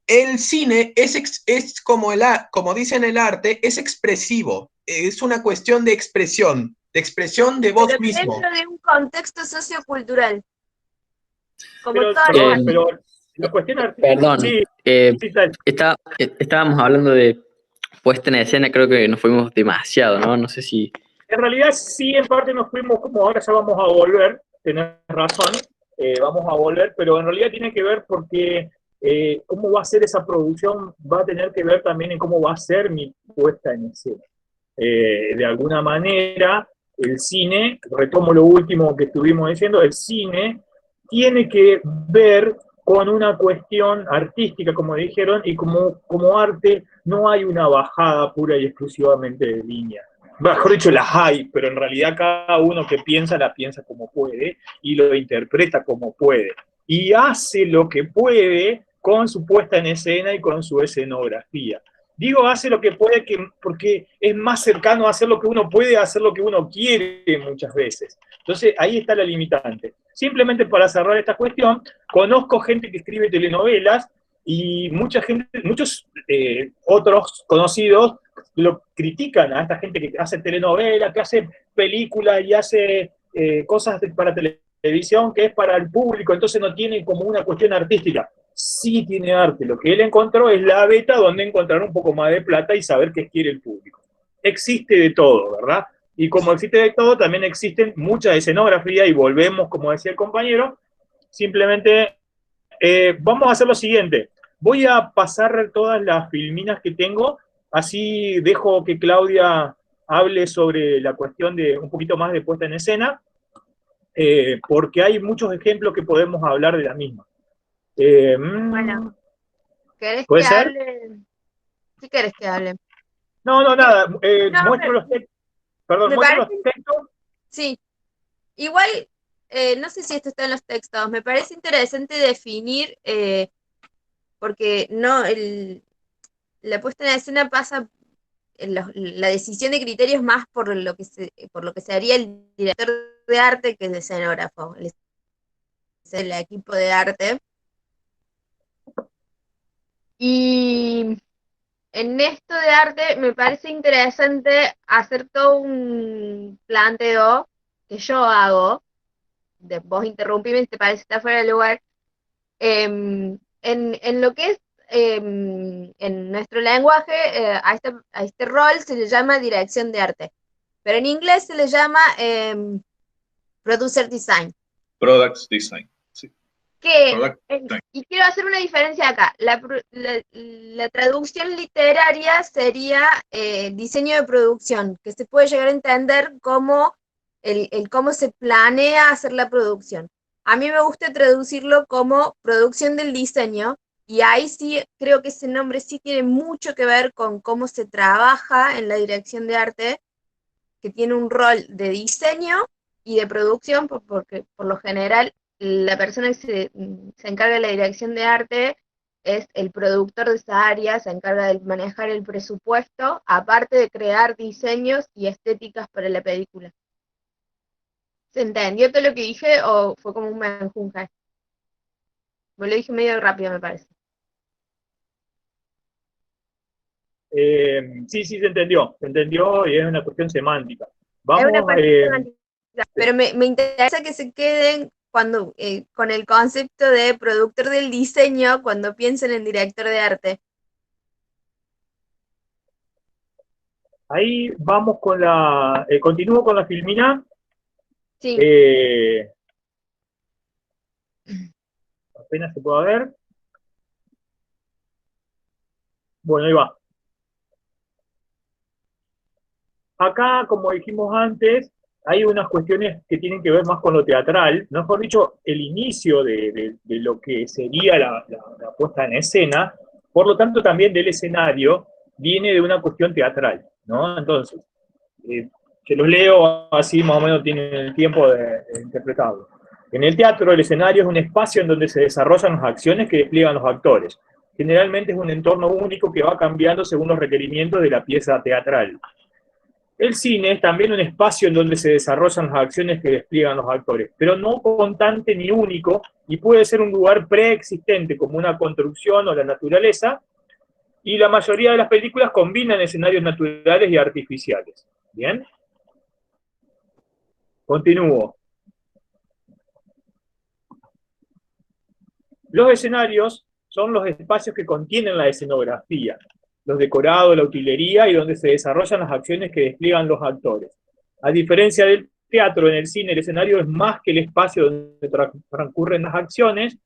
el cine es como dicen el arte, es expresivo, es una cuestión de expresión de vos mismo. Dentro de un contexto sociocultural. Pero la cuestión Perdón, sí, estábamos hablando de puesta en escena, creo que nos fuimos demasiado, ¿no? No sé si... En realidad sí, en parte nos fuimos, como ahora ya vamos a volver, tenés razón, vamos a volver, pero en realidad tiene que ver porque cómo va a ser esa producción va a tener que ver también en cómo va a ser mi puesta en escena. De alguna manera, el cine, retomo lo último que estuvimos diciendo, el cine tiene que ver con una cuestión artística, como dijeron, y como arte no hay una bajada pura y exclusivamente de línea. Mejor dicho, las hay, pero en realidad cada uno que piensa, la piensa como puede y lo interpreta como puede. Y hace lo que puede con su puesta en escena y con su escenografía. Digo, hace lo que puede porque es más cercano a hacer lo que uno puede a hacer lo que uno quiere muchas veces. Entonces, ahí está la limitante. Simplemente para cerrar esta cuestión, conozco gente que escribe telenovelas y mucha gente, muchos otros conocidos lo critican a esta gente que hace telenovelas, que hace películas y hace cosas para televisión que es para el público, entonces no tiene como una cuestión artística. Sí tiene arte, lo que él encontró es la beta donde encontrar un poco más de plata y saber qué quiere el público. Existe de todo, ¿verdad? Y como existe de todo, también existen mucha escenografía y volvemos, como decía el compañero, simplemente vamos a hacer lo siguiente. Voy a pasar todas las filminas que tengo, así dejo que Claudia hable sobre la cuestión de un poquito más de puesta en escena, porque hay muchos ejemplos que podemos hablar de la misma. Bueno, ¿querés ¿puede que ser? hable? ¿Qué querés que hable? No, nada, No, muestro los textos. Perdón, me muestro parece, los textos. sí. Igual, no sé si esto está en los textos, me parece interesante definir, porque no, la puesta en escena pasa, la decisión de criterios más por lo que se haría el director de arte que el escenógrafo, el equipo de arte. Y en esto de arte me parece interesante hacer todo un planteo que yo hago, vos interrumpime si te parece que está fuera de lugar, en lo que es en nuestro lenguaje, a este rol se le llama dirección de arte, pero en inglés se le llama producer design. Products design. Sí. Que, y quiero hacer una diferencia acá. La traducción literaria sería diseño de producción, que se puede llegar a entender como el cómo se planea hacer la producción. A mí me gusta traducirlo como producción del diseño, y ahí sí creo que ese nombre sí tiene mucho que ver con cómo se trabaja en la dirección de arte, que tiene un rol de diseño y de producción, porque por lo general la persona que se encarga de la dirección de arte es el productor de esa área, se encarga de manejar el presupuesto, aparte de crear diseños y estéticas para la película. ¿Se entendió todo lo que dije o fue como un menjunje? Me lo dije medio rápido, me parece. Sí, se entendió y es una cuestión semántica. Es una Vamos, cuestión semántica, pero me interesa que se queden cuando con el concepto de productor del diseño cuando piensen en director de arte. ahí vamos con continúo con la filmina. Sí. Apenas se puede ver. Bueno, ahí va. Acá, como dijimos antes, hay unas cuestiones que tienen que ver más con lo teatral, mejor dicho, el inicio de lo que sería la puesta en escena, por lo tanto también del escenario, viene de una cuestión teatral, ¿no? Entonces, que los leo así más o menos tienen el tiempo de interpretarlo. En el teatro, el escenario es un espacio en donde se desarrollan las acciones que despliegan los actores. Generalmente es un entorno único que va cambiando según los requerimientos de la pieza teatral. El cine es también un espacio en donde se desarrollan las acciones que despliegan los actores, pero no constante ni único, y puede ser un lugar preexistente como una construcción o la naturaleza, y la mayoría de las películas combinan escenarios naturales y artificiales. ¿Bien? Continúo. Los escenarios son los espacios que contienen la escenografía, los decorados, la utilería y donde se desarrollan las acciones que despliegan los actores. A diferencia del teatro, en el cine el escenario es más que el espacio donde transcurren las acciones,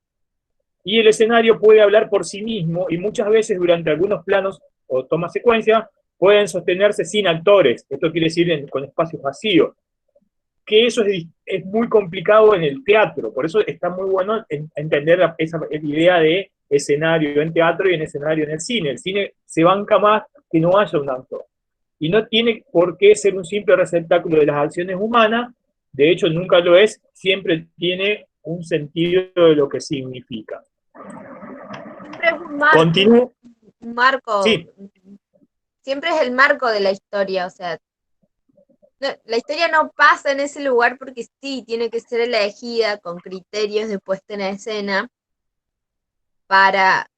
y el escenario puede hablar por sí mismo y muchas veces durante algunos planos o tomas secuencia pueden sostenerse sin actores. Esto quiere decir con espacios vacíos. que eso es muy complicado en el teatro, por eso está muy bueno entender esa idea de escenario en teatro y en escenario en el cine. El cine se banca más que no haya un actor. Y no tiene por qué ser un simple receptáculo de las acciones humanas, de hecho nunca lo es, siempre tiene un sentido de lo que significa. Siempre es un marco. Continúo. Un marco. Sí. Siempre es el marco de la historia, o sea, la historia no pasa en ese lugar porque sí, tiene que ser elegida con criterios de puesta en escena para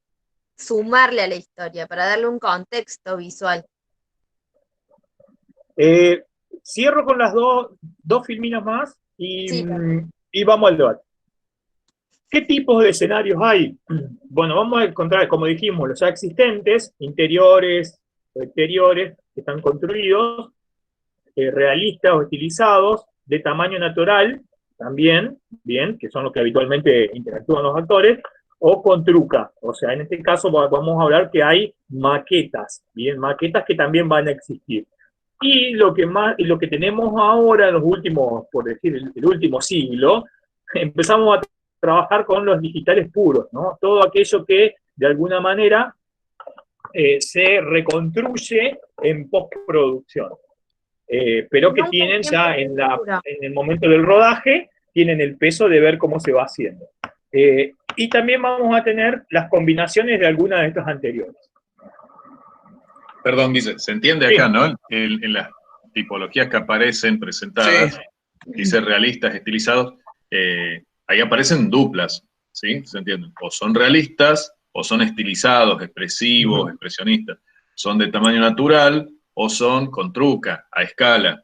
sumarle a la historia, para darle un contexto visual. Cierro con las dos filminas más y, Sí. y vamos al debate. ¿Qué tipos de escenarios hay? Bueno, vamos a encontrar, como dijimos, los ya existentes, interiores o exteriores, que están construidos, realistas o estilizados, de tamaño natural, también, bien, que son los que habitualmente interactúan los actores, o con truca. O sea, en este caso vamos a hablar que hay maquetas, bien, maquetas que también van a existir. Y lo que tenemos ahora en los últimos, por decir, el último siglo, empezamos a trabajar con los digitales puros, ¿no? Todo aquello que de alguna manera se reconstruye en postproducción. Pero que tienen ya en el momento del rodaje, tienen el peso de ver cómo se va haciendo. Y también vamos a tener las combinaciones de algunas de estas anteriores. Perdón, Guille, se entiende acá, ¿no? En las tipologías que aparecen presentadas, dice realistas, estilizados, ahí aparecen duplas, ¿sí? ¿Se entiende? O son realistas, o son estilizados, expresivos, expresionistas. Son de tamaño natural, o son con truca, a escala.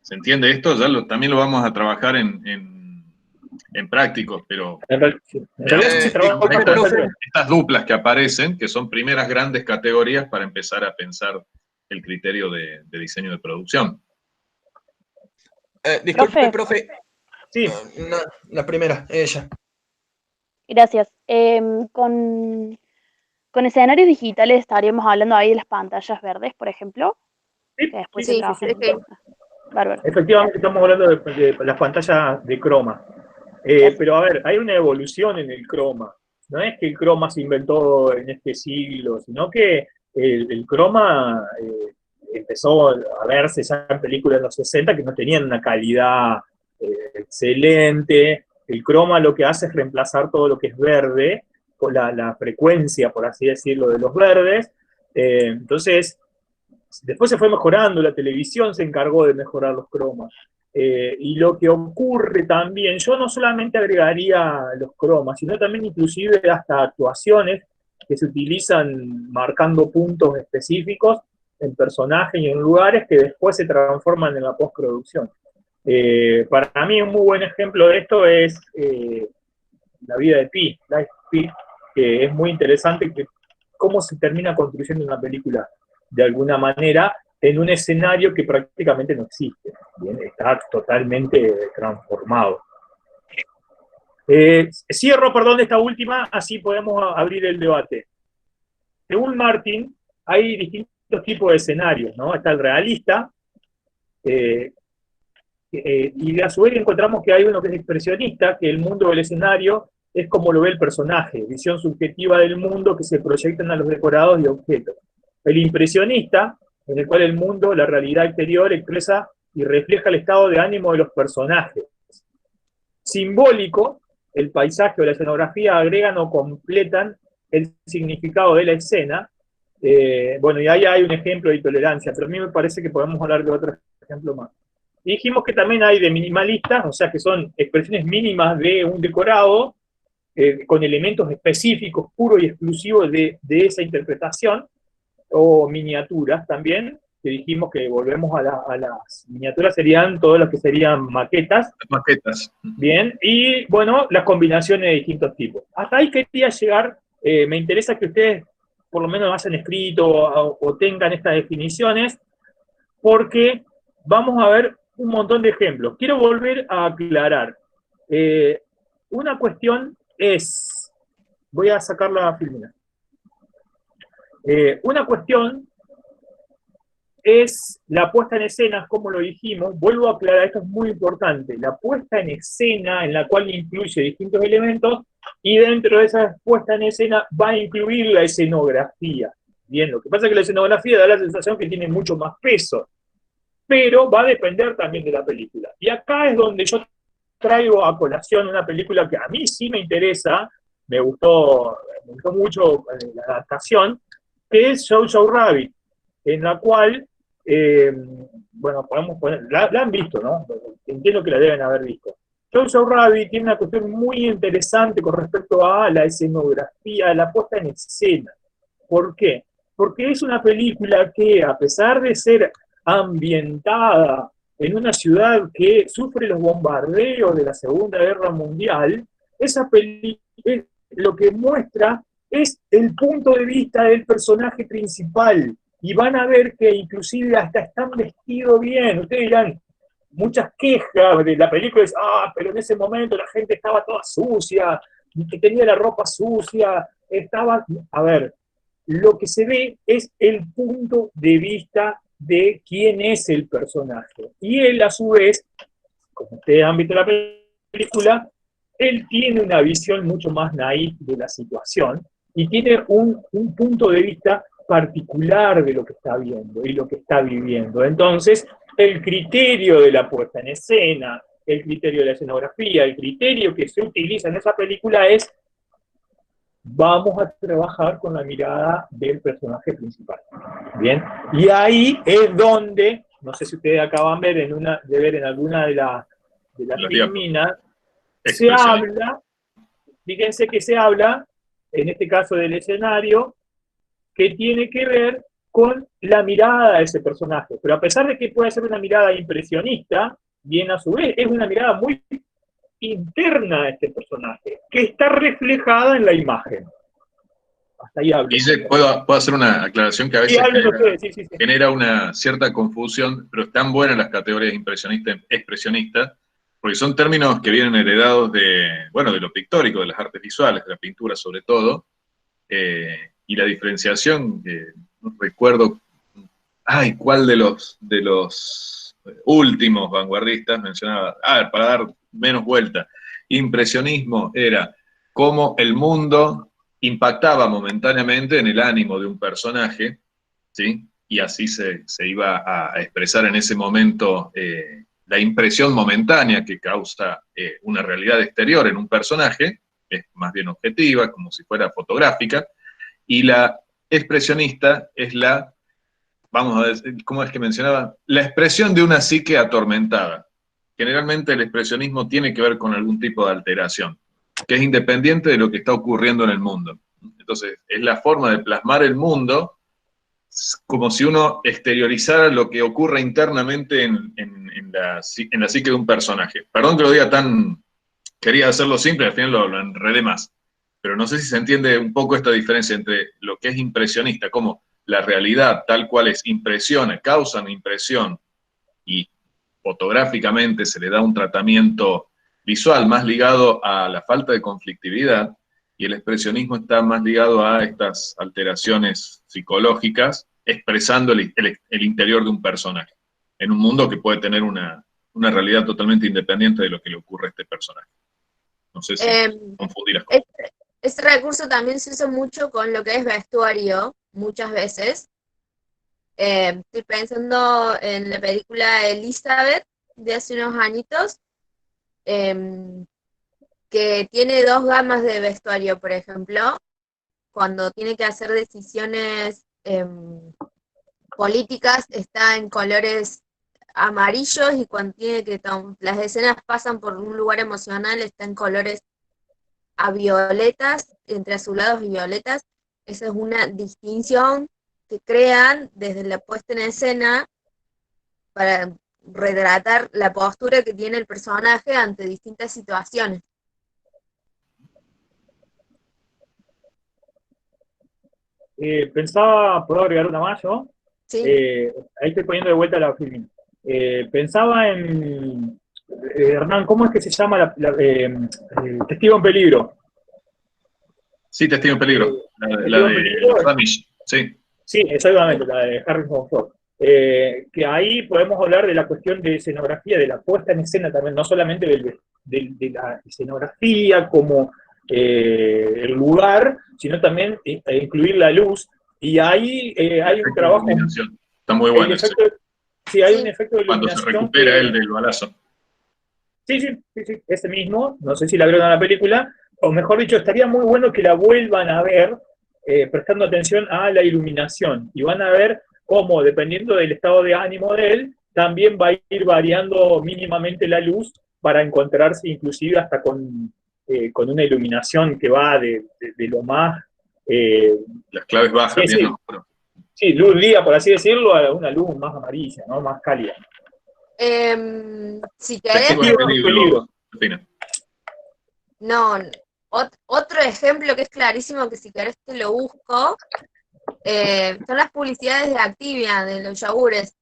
¿Se entiende esto? Ya también lo vamos a trabajar en prácticos, pero estas duplas que aparecen, que son primeras grandes categorías para empezar a pensar el criterio de diseño de producción. Disculpe, profe. Sí. La primera, ella. Gracias. Con escenarios digitales estaríamos hablando ahí de las pantallas verdes, por ejemplo. Sí, que después sí, se trabajan. sí. Bárbaro. Efectivamente, estamos hablando de las pantallas de croma. Pero a ver, hay una evolución en el croma. No es que el croma se inventó en este siglo, sino que el croma empezó a verse ya en películas de los 60 que no tenían una calidad excelente. El croma lo que hace es reemplazar todo lo que es verde, con la frecuencia, por así decirlo, de los verdes. Entonces, después se fue mejorando, la televisión se encargó de mejorar los cromas. Y lo que ocurre también, yo no solamente agregaría los cromas, sino también inclusive hasta actuaciones que se utilizan marcando puntos específicos en personajes y en lugares que después se transforman en la postproducción. Para mí un muy buen ejemplo de esto es La vida de Pi, Life Pi, que es muy interesante cómo se termina construyendo una película de alguna manera en un escenario que prácticamente no existe. Bien, está totalmente transformado. Cierro, perdón, esta última, así podemos abrir el debate. Según Martin, hay distintos tipos de escenarios, ¿no? Está el realista, y a su vez encontramos que hay uno que es expresionista, que el mundo del escenario es como lo ve el personaje, visión subjetiva del mundo que se proyectan a los decorados y objetos. El impresionista, en el cual el mundo, la realidad exterior, expresa y refleja el estado de ánimo de los personajes. Simbólico, el paisaje o la escenografía agregan o completan el significado de la escena. Bueno, y ahí hay un ejemplo de tolerancia, pero a mí me parece que podemos hablar de otro ejemplo más. Y dijimos que también hay de minimalistas, o sea que son expresiones mínimas de un decorado, con elementos específicos, puros y exclusivos de esa interpretación, o miniaturas también, que dijimos que volvemos a las miniaturas, serían todas las que serían maquetas. Maquetas. Bien, y bueno, las combinaciones de distintos tipos. Hasta ahí quería llegar, me interesa que ustedes por lo menos hayan escrito o tengan estas definiciones, porque vamos a ver un montón de ejemplos. Quiero volver a aclarar. Una cuestión es, voy a sacar la filmina. Una cuestión es la puesta en escena, como lo dijimos, vuelvo a aclarar, esto es muy importante, la puesta en escena en la cual incluye distintos elementos y dentro de esa puesta en escena va a incluir la escenografía. Bien, lo que pasa es que la escenografía da la sensación que tiene mucho más peso, pero va a depender también de la película. Y acá es donde yo traigo a colación una película que a mí sí me interesa, me gustó mucho la adaptación, que es Jojo Rabbit, en la cual, bueno, podemos poner, la han visto, ¿no? Entiendo que la deben haber visto. Jojo Rabbit tiene una cuestión muy interesante con respecto a la escenografía, a la puesta en escena. ¿Por qué? Porque es una película que, a pesar de ser ambientada en una ciudad que sufre los bombardeos de la Segunda Guerra Mundial, esa película lo que muestra es el punto de vista del personaje principal. Y van a ver que inclusive hasta están vestidos bien. Ustedes dirán, muchas quejas de la película es, pero en ese momento la gente estaba toda sucia, que tenía la ropa sucia, estaba... A ver, lo que se ve es el punto de vista de quién es el personaje. Y él, a su vez, como ustedes han visto la película, él tiene una visión mucho más naif de la situación y tiene un punto de vista particular de lo que está viendo y lo que está viviendo. Entonces, el criterio de la puesta en escena, el criterio de la escenografía, el criterio que se utiliza en esa película es: vamos a trabajar con la mirada del personaje principal. Bien, y ahí es donde, no sé si ustedes acaban de ver en alguna de las filminas, se habla, fíjense que se habla, en este caso del escenario, que tiene que ver con la mirada de ese personaje. Pero a pesar de que puede ser una mirada impresionista, bien a su vez es una mirada muy interna de este personaje, que está reflejada en la imagen. Hasta ahí hablo. Guille, ¿puedo hacer una aclaración que a veces genera una cierta confusión, pero están buenas las categorías impresionista y expresionista, porque son términos que vienen heredados de lo pictórico, de las artes visuales, de la pintura sobre todo, y la diferenciación, no recuerdo, ¿cuál de los últimos vanguardistas mencionaba? Para dar menos vuelta, impresionismo era cómo el mundo impactaba momentáneamente en el ánimo de un personaje, ¿sí? Y así se iba a expresar en ese momento la impresión momentánea que causa una realidad exterior en un personaje, es más bien objetiva, como si fuera fotográfica, y la expresionista es la, vamos a decir, ¿cómo es que mencionaba? La expresión de una psique atormentada. Generalmente el expresionismo tiene que ver con algún tipo de alteración, que es independiente de lo que está ocurriendo en el mundo. Entonces, es la forma de plasmar el mundo como si uno exteriorizara lo que ocurre internamente en la psique de un personaje. Perdón que lo diga quería hacerlo simple, al final lo enredé más. Pero no sé si se entiende un poco esta diferencia entre lo que es impresionista, como la realidad tal cual es, impresiona, causa una impresión, y fotográficamente se le da un tratamiento visual más ligado a la falta de conflictividad, y el expresionismo está más ligado a estas alteraciones psicológicas, expresando el interior de un personaje, en un mundo que puede tener una realidad totalmente independiente de lo que le ocurre a este personaje. No sé si confundir las cosas. Este recurso también se usa mucho con lo que es vestuario, muchas veces. Estoy pensando en la película Elizabeth de hace unos añitos, que tiene dos gamas de vestuario, por ejemplo, cuando tiene que hacer decisiones políticas está en colores amarillos, y cuando tiene que las escenas pasan por un lugar emocional está en colores a violetas, entre azulados y violetas. Esa es una distinción que crean desde la puesta en escena para retratar la postura que tiene el personaje ante distintas situaciones. Pensaba, ¿puedo agregar una más yo? Sí. Ahí estoy poniendo de vuelta la filmina. Pensaba en, Hernán, ¿cómo es que se llama Testigo en Peligro? Sí, Testigo en Peligro. La de Amish, sí. Sí, exactamente, la de Harrison Ford. que ahí podemos hablar de la cuestión de escenografía, de la puesta en escena también, no solamente de la escenografía como el lugar, sino también incluir la luz, y ahí hay un trabajo... Está muy bueno eso. Sí, hay un efecto de cuando iluminación. Se recupera el del balazo. Sí, ese mismo, no sé si la vieron en la película, o mejor dicho, estaría muy bueno que la vuelvan a ver, prestando atención a la iluminación, y van a ver cómo, dependiendo del estado de ánimo de él, también va a ir variando mínimamente la luz para encontrarse inclusive hasta con una iluminación que va de lo más... las claves bajas, sí, bien oscuro. Sí, luz día, por así decirlo, a una luz más amarilla, ¿no? Más cálida. Si querés, no, otro ejemplo que es clarísimo, que si querés te lo busco, son las publicidades de Activia, de los yogures.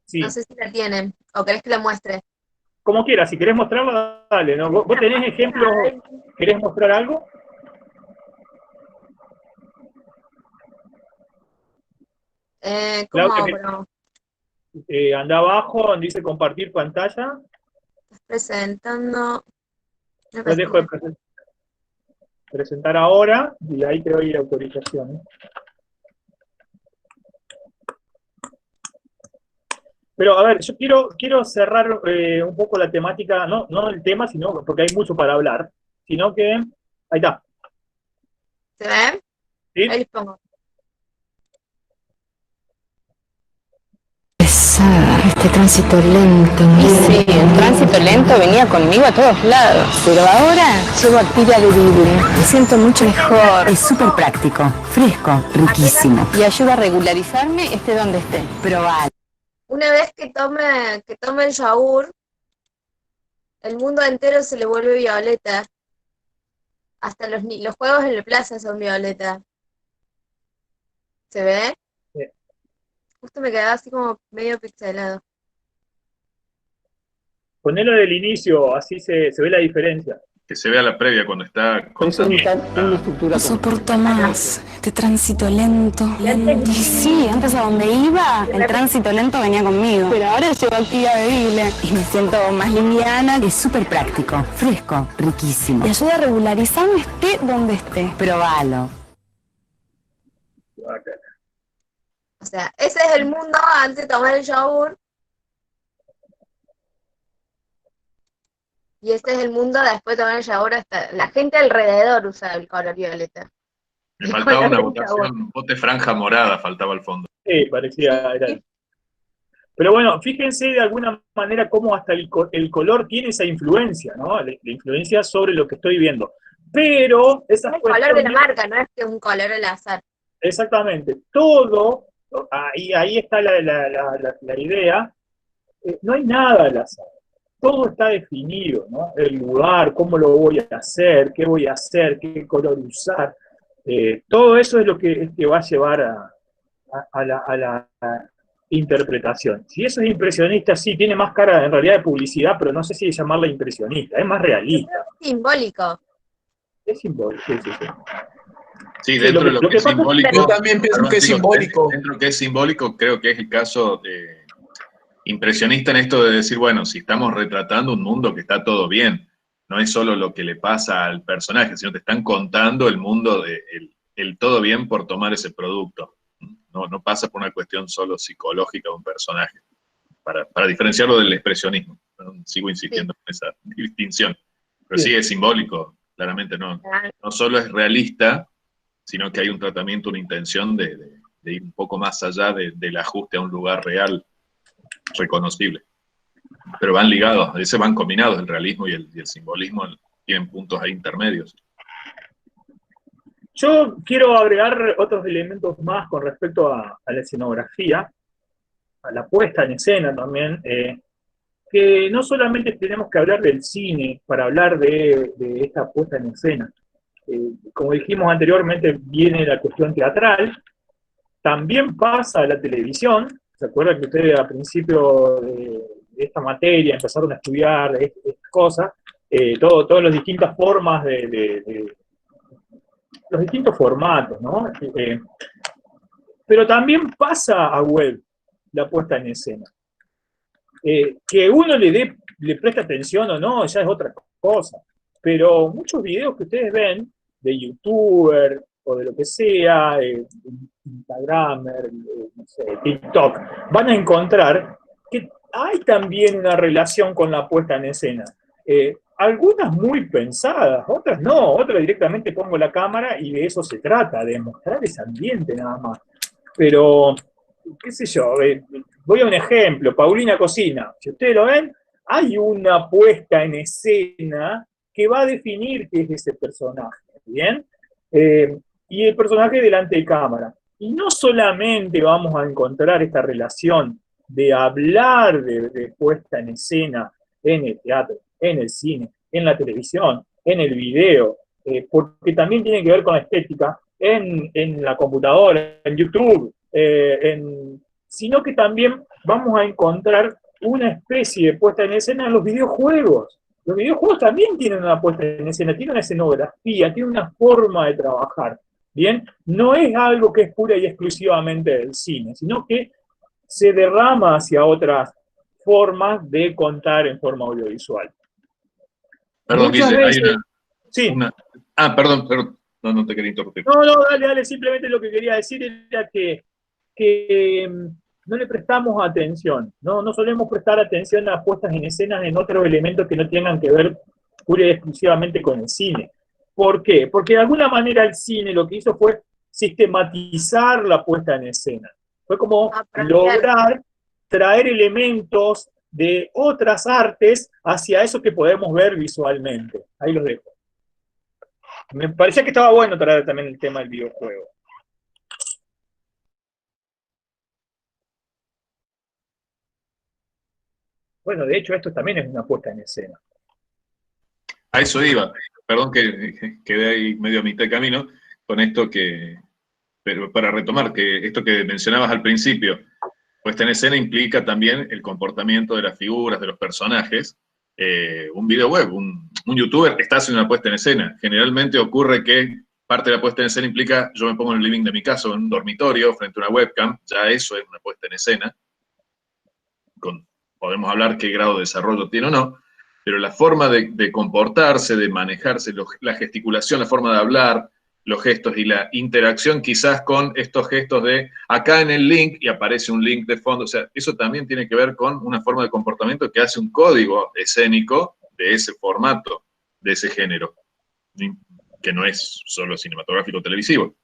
Sí. No sé si la tienen, o querés que la muestre. Como quieras, si querés mostrarla, dale, ¿no? ¿Vos tenés ejemplos? ¿Querés mostrar algo? ¿Cómo abro? Anda abajo, donde dice compartir pantalla. Presentando. Yo dejo de presentar ahora, y ahí te doy autorización. Pero, a ver, yo quiero cerrar un poco la temática, no el tema, sino porque hay mucho para hablar, sino que... Ahí está. ¿Se ve? ¿Sí? Ahí les pongo. Este tránsito lento. Y sí, el tránsito lento venía conmigo a todos lados. Pero ahora llevo Activia Delivery. Me siento mucho mejor. Es súper práctico, fresco, riquísimo. Y ayuda a regularizarme esté donde esté. Probalo. Una vez que tome el yogur, el mundo entero se le vuelve violeta. Hasta los juegos en la plaza son violeta. ¿Se ve? Sí. Justo me quedaba así como medio pixelado. Ponelo del inicio, así se ve la diferencia. Que se vea la previa cuando está contando. No soporto más este tránsito lento. Y sí, antes a donde iba, el tránsito lento venía conmigo. Pero ahora llevo Activia Bebible y me siento más liviana. Es súper práctico, fresco, riquísimo. Y ayuda a regularizarme esté donde esté. Probalo. O sea, ese es el mundo antes de tomar el yogur. Y este es el mundo después de tomar el yogur. Hasta la gente alrededor usa el color violeta. Me faltaba una votación, bote franja morada, faltaba al fondo. Sí, parecía... Pero bueno, fíjense de alguna manera cómo hasta el color tiene esa influencia, ¿no? La influencia sobre lo que estoy viendo. Pero... Es el color de la marca, no es que es un color al azar. Exactamente. Todo, ahí está la idea, no hay nada al azar. Todo está definido, ¿no? El lugar, cómo lo voy a hacer, qué color usar. Todo eso es lo que va a llevar a la interpretación. Si eso es impresionista, sí, tiene más cara en realidad de publicidad, pero no sé si llamarla impresionista, es más realista. Es simbólico. Es simbólico, sí. Sí, dentro de lo que es simbólico. Yo también pienso que es simbólico. Dentro de lo que es simbólico, creo que es el caso de impresionista en esto de decir, bueno, si estamos retratando un mundo que está todo bien, no es solo lo que le pasa al personaje, sino te están contando el mundo el todo bien por tomar ese producto. No pasa por una cuestión solo psicológica de un personaje, para diferenciarlo del expresionismo. Sigo insistiendo en esa distinción. Pero sí es simbólico, claramente no solo es realista, sino que hay un tratamiento, una intención de ir un poco más allá del ajuste a un lugar real reconocible. Pero van ligados, a veces van combinados, el realismo y el simbolismo tienen puntos ahí intermedios. Yo quiero agregar otros elementos más con respecto a la escenografía, a la puesta en escena también, que no solamente tenemos que hablar del cine para hablar de esta puesta en escena. Como dijimos anteriormente, viene la cuestión teatral, también pasa a la televisión. ¿Se acuerdan que ustedes al principio de esta materia empezaron a estudiar estas cosas? Todas las distintas formas los distintos formatos, ¿no? pero también pasa a web la puesta en escena. Que uno le preste atención o no, ya es otra cosa. Pero muchos videos que ustedes ven de youtuber o de lo que sea, instagramer, no sé, TikTok, van a encontrar que hay también una relación con la puesta en escena. Algunas muy pensadas, otras no, otras directamente pongo la cámara y de eso se trata, de mostrar ese ambiente nada más. Pero, qué sé yo, voy a un ejemplo, Paulina Cocina, si ustedes lo ven, hay una puesta en escena que va a definir qué es ese personaje, ¿bien? Y el personaje delante de cámara. Y no solamente vamos a encontrar esta relación de hablar de puesta en escena en el teatro, en el cine, en la televisión, en el video, porque también tiene que ver con la estética en la computadora, en YouTube, sino que también vamos a encontrar una especie de puesta en escena en los videojuegos. Los videojuegos también tienen una puesta en escena, tienen una escenografía, tienen una forma de trabajar, ¿bien? No es algo que es pura y exclusivamente del cine, sino que se derrama hacia otras formas de contar en forma audiovisual. Perdón, Muchas Guille, veces, hay una, sí. perdón, no te quería interrumpir. No, dale, simplemente lo que quería decir era que no le prestamos atención, no solemos prestar atención a puestas en escenas en otros elementos que no tengan que ver pura y exclusivamente con el cine. ¿Por qué? Porque de alguna manera el cine lo que hizo fue sistematizar la puesta en escena. Fue como lograr traer elementos de otras artes hacia eso que podemos ver visualmente. Ahí los dejo. Me parecía que estaba bueno traer también el tema del videojuego. Bueno, de hecho, esto también es una puesta en escena. A eso iba. Perdón que quedé ahí medio a mitad de camino con esto pero para retomar, que esto que mencionabas al principio, puesta en escena implica también el comportamiento de las figuras, de los personajes. Un video web, un youtuber está haciendo una puesta en escena. Generalmente ocurre que parte de la puesta en escena implica, yo me pongo en el living de mi casa, en un dormitorio, frente a una webcam, ya eso es una puesta en escena. Podemos hablar qué grado de desarrollo tiene o no, pero la forma de comportarse, de manejarse, la gesticulación, la forma de hablar, los gestos y la interacción quizás con estos gestos de acá en el link y aparece un link de fondo, o sea, eso también tiene que ver con una forma de comportamiento que hace un código escénico de ese formato, de ese género, que no es solo cinematográfico o televisivo.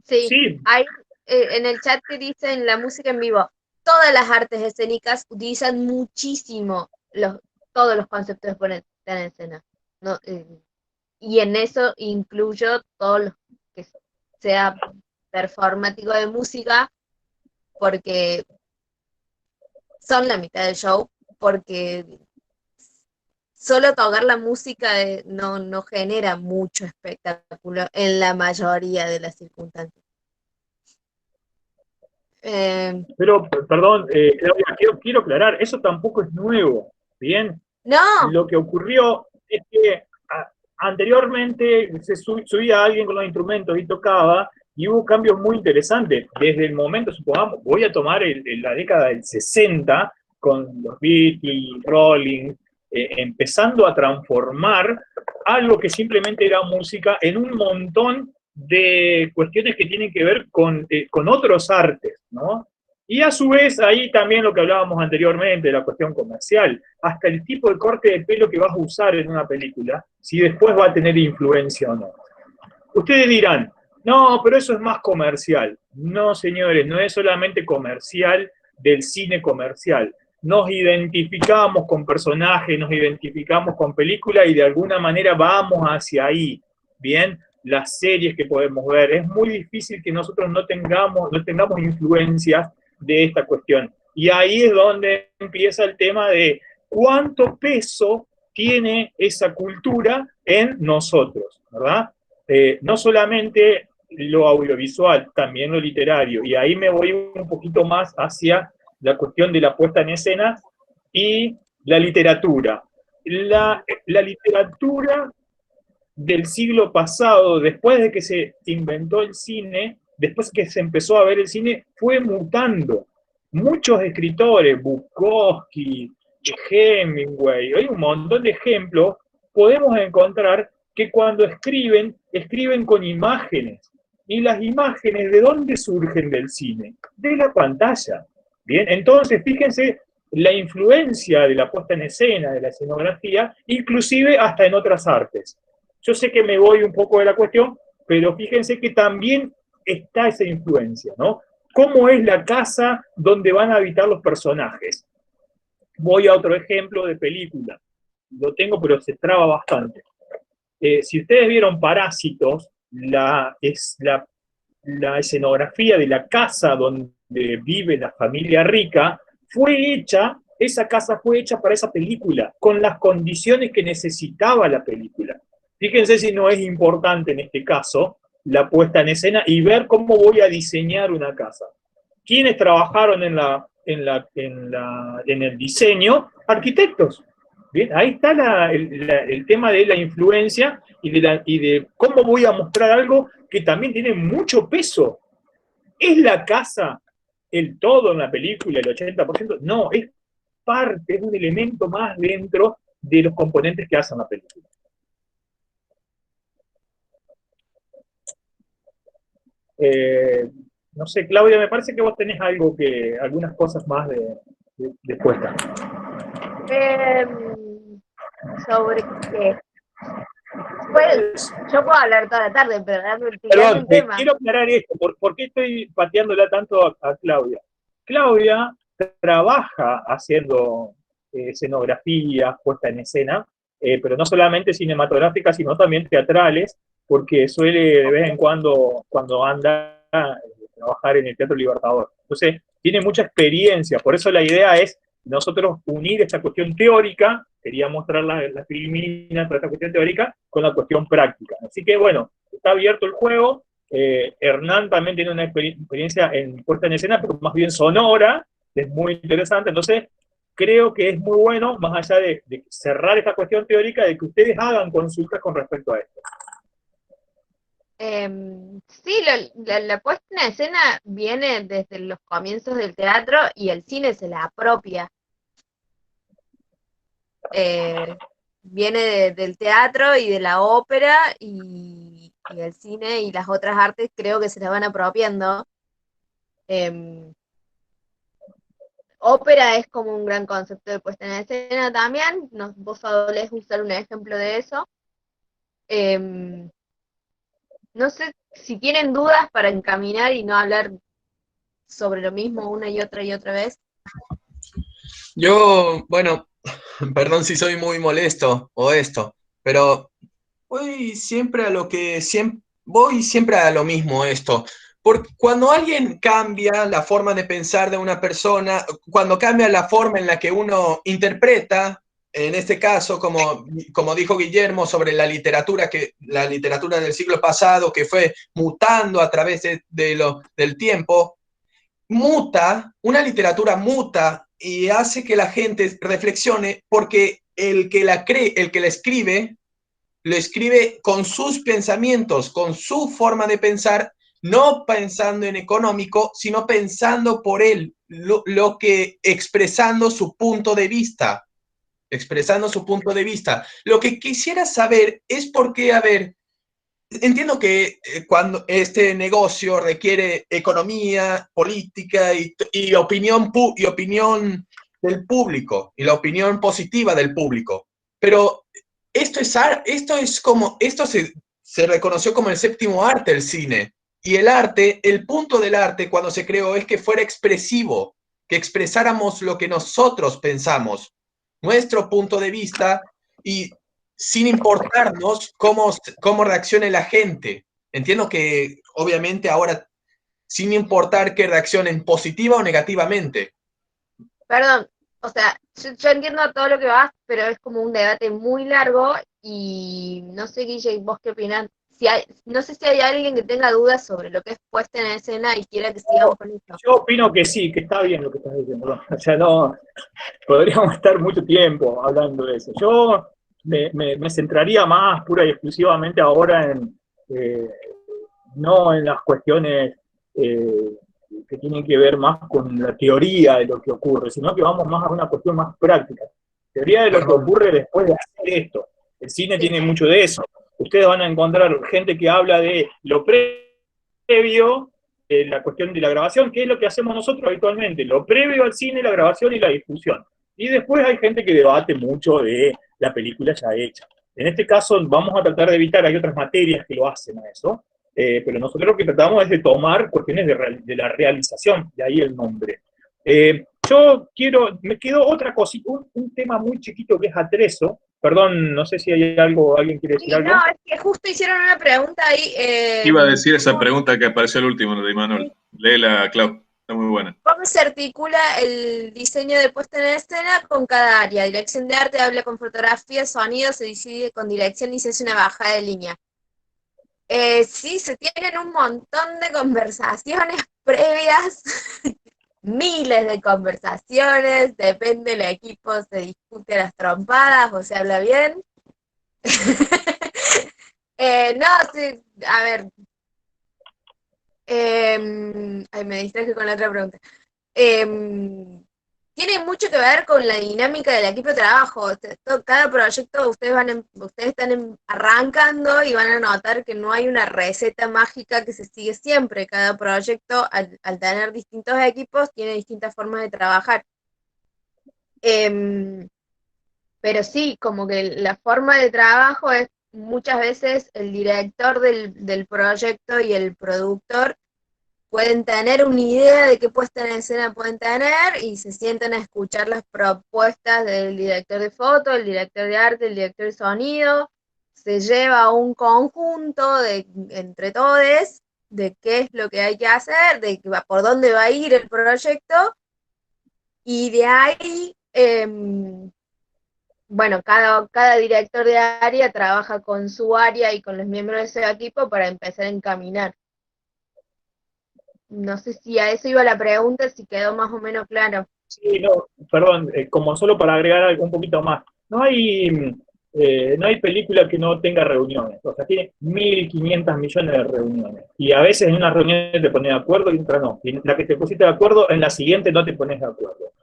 Sí. Hay en el chat que dicen la música en vivo. Todas las artes escénicas utilizan muchísimo todos los conceptos de poner en escena, ¿no? Y en eso incluyo todo lo que sea performático de música, porque son la mitad del show, porque solo tocar la música no genera mucho espectáculo en la mayoría de las circunstancias. Pero, perdón, Claudia, quiero aclarar, eso tampoco es nuevo, ¿bien? No. Lo que ocurrió es que anteriormente se subía alguien con los instrumentos y tocaba, y hubo cambios muy interesantes. Desde el momento, supongamos, voy a tomar la década del 60, con los Beatles, Rolling, empezando a transformar algo que simplemente era música en un montón de cuestiones que tienen que ver con otros artes, ¿no? Y a su vez, ahí también lo que hablábamos anteriormente, de la cuestión comercial, hasta el tipo de corte de pelo que vas a usar en una película, si después va a tener influencia o no. Ustedes dirán, no, pero eso es más comercial. No, señores, no es solamente comercial del cine comercial. Nos identificamos con personajes, nos identificamos con películas y de alguna manera vamos hacia ahí, ¿bien? Las series que podemos ver. Es muy difícil que nosotros no tengamos influencias de esta cuestión. Y ahí es donde empieza el tema de cuánto peso tiene esa cultura en nosotros, ¿verdad? No solamente lo audiovisual, también lo literario. Y ahí me voy un poquito más hacia la cuestión de la puesta en escena y la literatura. La literatura del siglo pasado, después de que se inventó el cine, después que se empezó a ver el cine, fue mutando. Muchos escritores, Bukowski, Hemingway, hay un montón de ejemplos, podemos encontrar que cuando escriben, escriben con imágenes. Y las imágenes, ¿de dónde surgen del cine? De la pantalla. Bien, entonces fíjense la influencia de la puesta en escena, de la escenografía, inclusive hasta en otras artes. Yo sé que me voy un poco de la cuestión, pero fíjense que también está esa influencia, ¿no? ¿Cómo es la casa donde van a habitar los personajes? Voy a otro ejemplo de película. Lo tengo, pero se traba bastante. Si ustedes vieron Parásitos, la escenografía de la casa donde vive la familia rica esa casa fue hecha para esa película, con las condiciones que necesitaba la película. Fíjense si no es importante en este caso la puesta en escena y ver cómo voy a diseñar una casa. ¿Quiénes trabajaron en el diseño? Arquitectos. Bien, ahí está el tema de la influencia y de cómo voy a mostrar algo que también tiene mucho peso. ¿Es la casa el todo en la película, el 80%? No, es parte, es un elemento más dentro de los componentes que hacen la película. No sé, Claudia, me parece que vos tenés algunas cosas más de puesta. ¿Sobre qué? Pues, yo puedo hablar toda la tarde, pero dame un tema. Quiero aclarar esto, ¿por qué estoy pateándola tanto a Claudia? Claudia trabaja haciendo escenografías, puesta en escena, pero no solamente cinematográficas, sino también teatrales, porque suele de vez en cuando anda trabajar en el Teatro Libertador. Entonces, tiene mucha experiencia, por eso la idea es nosotros unir esta cuestión teórica, quería mostrar la filmina, toda esta cuestión teórica, con la cuestión práctica. Así que bueno, está abierto el juego. Hernán también tiene una experiencia en puesta en escena, pero más bien sonora, es muy interesante. Entonces, creo que es muy bueno, más allá de cerrar esta cuestión teórica, de que ustedes hagan consultas con respecto a esto. Sí, la puesta en escena viene desde los comienzos del teatro y el cine se la apropia. Viene del teatro y de la ópera y el cine y las otras artes creo que se la van apropiando. Ópera es como un gran concepto de puesta en escena también. Vos solés usar un ejemplo de eso. No sé si tienen dudas para encaminar y no hablar sobre lo mismo una y otra vez. Yo, bueno, perdón si soy muy molesto o esto, pero voy siempre a lo mismo esto. Porque cuando alguien cambia la forma de pensar de una persona, cuando cambia la forma en la que uno interpreta, en este caso, como dijo Guillermo, sobre la literatura del siglo pasado, que fue mutando a través del tiempo, una literatura muta y hace que la gente reflexione, porque el que la escribe, lo escribe con sus pensamientos, con su forma de pensar, no pensando en económico, sino pensando por él, expresando su punto de vista. Lo que quisiera saber es por qué, entiendo que cuando este negocio requiere economía, política y opinión del público, y la opinión positiva del público, pero esto se reconoció como el séptimo arte del cine, y el punto del arte cuando se creó es que fuera expresivo, que expresáramos lo que nosotros pensamos, nuestro punto de vista, y sin importarnos cómo reaccione la gente. Entiendo que, obviamente, ahora, sin importar que reaccionen positiva o negativamente. Perdón, o sea, yo entiendo todo lo que vas, pero es como un debate muy largo y no sé, Guille, ¿vos qué opinás? No sé si hay alguien que tenga dudas sobre lo que es puesta en escena y quiera que sigamos con esto. Yo opino que sí, que está bien lo que estás diciendo. O sea, no, podríamos estar mucho tiempo hablando de eso. Yo me centraría más pura y exclusivamente ahora no en las cuestiones que tienen que ver más con la teoría de lo que ocurre, sino que vamos más a una cuestión más práctica. Teoría de lo que ocurre después de hacer esto. El cine tiene mucho de eso. Ustedes van a encontrar gente que habla de lo previo, la cuestión de la grabación, que es lo que hacemos nosotros habitualmente, lo previo al cine, la grabación y la difusión. Y después hay gente que debate mucho de la película ya hecha. En este caso vamos a tratar de evitar, hay otras materias que lo hacen a eso, pero nosotros lo que tratamos es de tomar cuestiones de la realización, de ahí el nombre. Me quedó otra cosita, un tema muy chiquito que es Atrezo. Perdón, no sé si hay algo, alguien quiere decir algo. No, es que justo hicieron una pregunta ahí. Iba a decir esa pregunta que apareció al último de Manuel. Léela, Clau, está muy buena. ¿Cómo se articula el diseño de puesta en escena con cada área? Dirección de arte habla con fotografía, sonido, se decide con dirección y se hace una bajada de línea. Sí, se tienen un montón de conversaciones previas, miles de conversaciones, depende del equipo, se discute a las trompadas o se habla bien. No, sí, a ver. Ay, me distraje con la otra pregunta. Tiene mucho que ver con la dinámica del equipo de trabajo. Cada proyecto ustedes están arrancando y van a notar que no hay una receta mágica que se sigue siempre. Cada proyecto, al tener distintos equipos, tiene distintas formas de trabajar. Pero sí, como que la forma de trabajo es muchas veces el director del proyecto y el productor pueden tener una idea de qué puesta en escena pueden tener y se sientan a escuchar las propuestas del director de foto, el director de arte, el director de sonido, se lleva un conjunto entre todos de qué es lo que hay que hacer, por dónde va a ir el proyecto, y de ahí, bueno, cada director de área trabaja con su área y con los miembros de ese equipo para empezar a encaminar. No sé si a eso iba la pregunta, si quedó más o menos claro. Sí, no, perdón, como solo para agregar algo un poquito más. No hay película que no tenga reuniones. O sea, tiene 1.500 millones de reuniones. Y a veces en una reunión te pones de acuerdo y en otra no. Y en la que te pusiste de acuerdo, en la siguiente no te pones de acuerdo.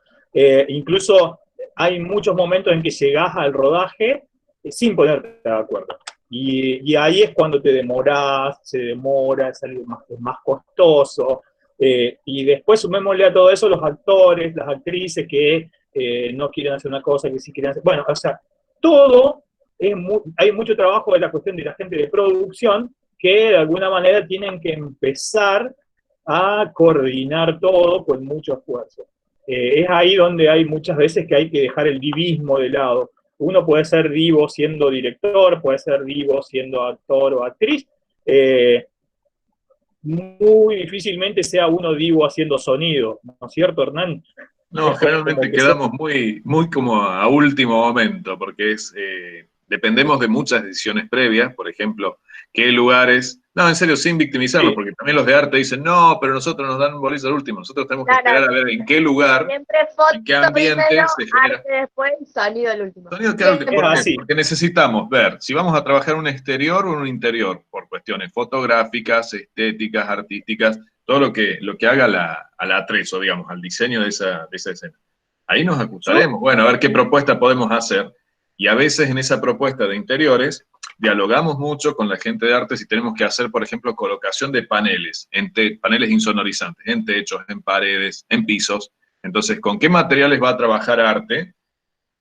Incluso hay muchos momentos en que llegás al rodaje sin ponerte de acuerdo. Y ahí es cuando te demorás, se demora, es más costoso. Y después sumémosle a todo eso los actores, las actrices que no quieren hacer una cosa, que sí quieren hacer. Bueno, o sea, todo, hay mucho trabajo de la cuestión de la gente de producción que de alguna manera tienen que empezar a coordinar todo con mucho esfuerzo. Es ahí donde hay muchas veces que hay que dejar el divismo de lado. Uno puede ser divo siendo director, puede ser divo siendo actor o actriz. Muy difícilmente sea uno divo haciendo sonido, ¿no es cierto, Hernán? No, generalmente quedamos muy como a último momento, porque dependemos de muchas decisiones previas, por ejemplo, qué lugares, no, en serio, sin victimizarnos, sí. Porque también los de arte dicen, no, pero nosotros nos dan un bolizo al último, nosotros tenemos que esperar a ver en qué lugar, en qué ambiente primero, se genera. Arte después, sonido al último. Sonido que al último, ¿por qué? Porque necesitamos ver si vamos a trabajar un exterior o un interior, por cuestiones fotográficas, estéticas, artísticas, todo lo que haga al atrezo, digamos, al diseño de esa escena. Ahí nos ajustaremos, bueno, a ver qué propuesta podemos hacer. Y a veces en esa propuesta de interiores dialogamos mucho con la gente de arte si tenemos que hacer, por ejemplo, colocación de paneles, paneles insonorizantes, en techos, en paredes, en pisos. Entonces, ¿con qué materiales va a trabajar arte?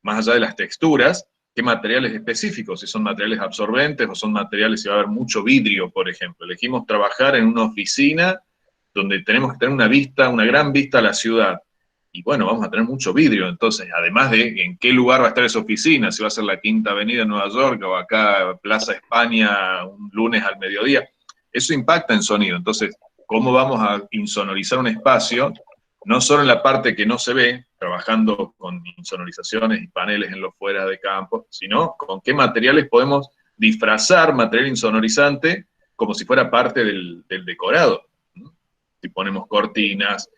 Más allá de las texturas, ¿qué materiales específicos? Si son materiales absorbentes o son materiales, si va a haber mucho vidrio, por ejemplo. Elegimos trabajar en una oficina donde tenemos que tener una gran vista a la ciudad. Y bueno, vamos a tener mucho vidrio, entonces, además de en qué lugar va a estar esa oficina, si va a ser la Quinta Avenida en Nueva York o acá Plaza España un lunes al mediodía, eso impacta en sonido. Entonces, ¿cómo vamos a insonorizar un espacio? No solo en la parte que no se ve, trabajando con insonorizaciones y paneles en los fuera de campo, sino con qué materiales podemos disfrazar material insonorizante como si fuera parte del decorado. Si ponemos cortinas,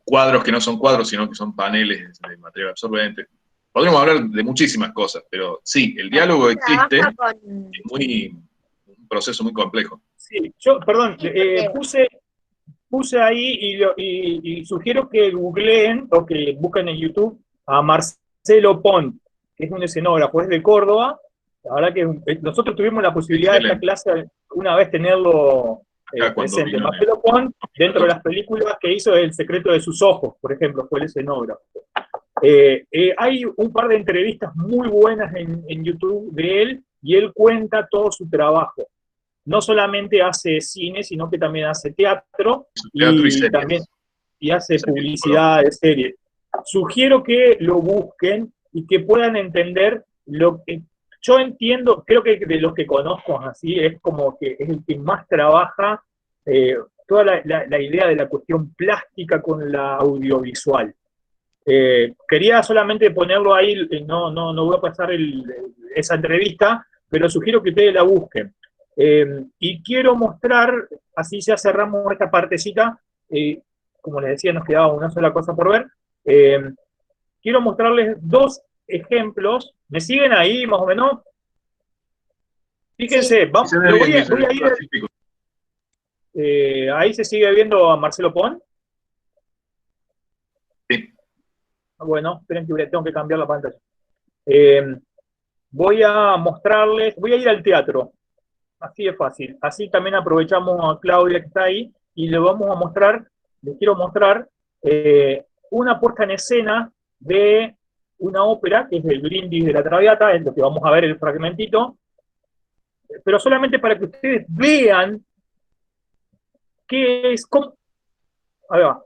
cuadros que no son cuadros, sino que son paneles de material absorbente. Podríamos hablar de muchísimas cosas, pero sí, el diálogo existe, es un proceso muy complejo. Sí, yo, perdón, puse puse ahí y sugiero que googleen o que busquen en YouTube a Marcelo Pont, que es un escenógrafo, es de Córdoba. La verdad que nosotros tuvimos la posibilidad de esta clase una vez tenerlo presente. Marcelo Pont, dentro de las películas que hizo El secreto de sus ojos, por ejemplo, fue el escenógrafo. Hay un par de entrevistas muy buenas en YouTube de él, y él cuenta todo su trabajo. No solamente hace cine, sino que también hace teatro y también hace publicidad de series. Sugiero que lo busquen y que puedan entender lo que yo entiendo. Creo que de los que conozco así, es como que es el que más trabaja toda la idea de la cuestión plástica con la audiovisual. Quería solamente ponerlo ahí, no voy a pasar esa entrevista, pero sugiero que ustedes la busquen. Y quiero mostrar, así ya cerramos esta partecita, como les decía, nos quedaba una sola cosa por ver. Quiero mostrarles dos ejemplos. ¿Me siguen ahí, más o menos? Fíjense, voy a ir. Ahí se sigue viendo a Marcelo Pont. Sí. Bueno, esperen que tengo que cambiar la pantalla. Voy a mostrarles, voy a ir al teatro. Así de fácil. Así también aprovechamos a Claudia que está ahí y les quiero mostrar una puesta en escena de una ópera, que es el Brindis de la Traviata, es lo que vamos a ver el fragmentito, pero solamente para que ustedes vean qué es, cómo... Ahí va.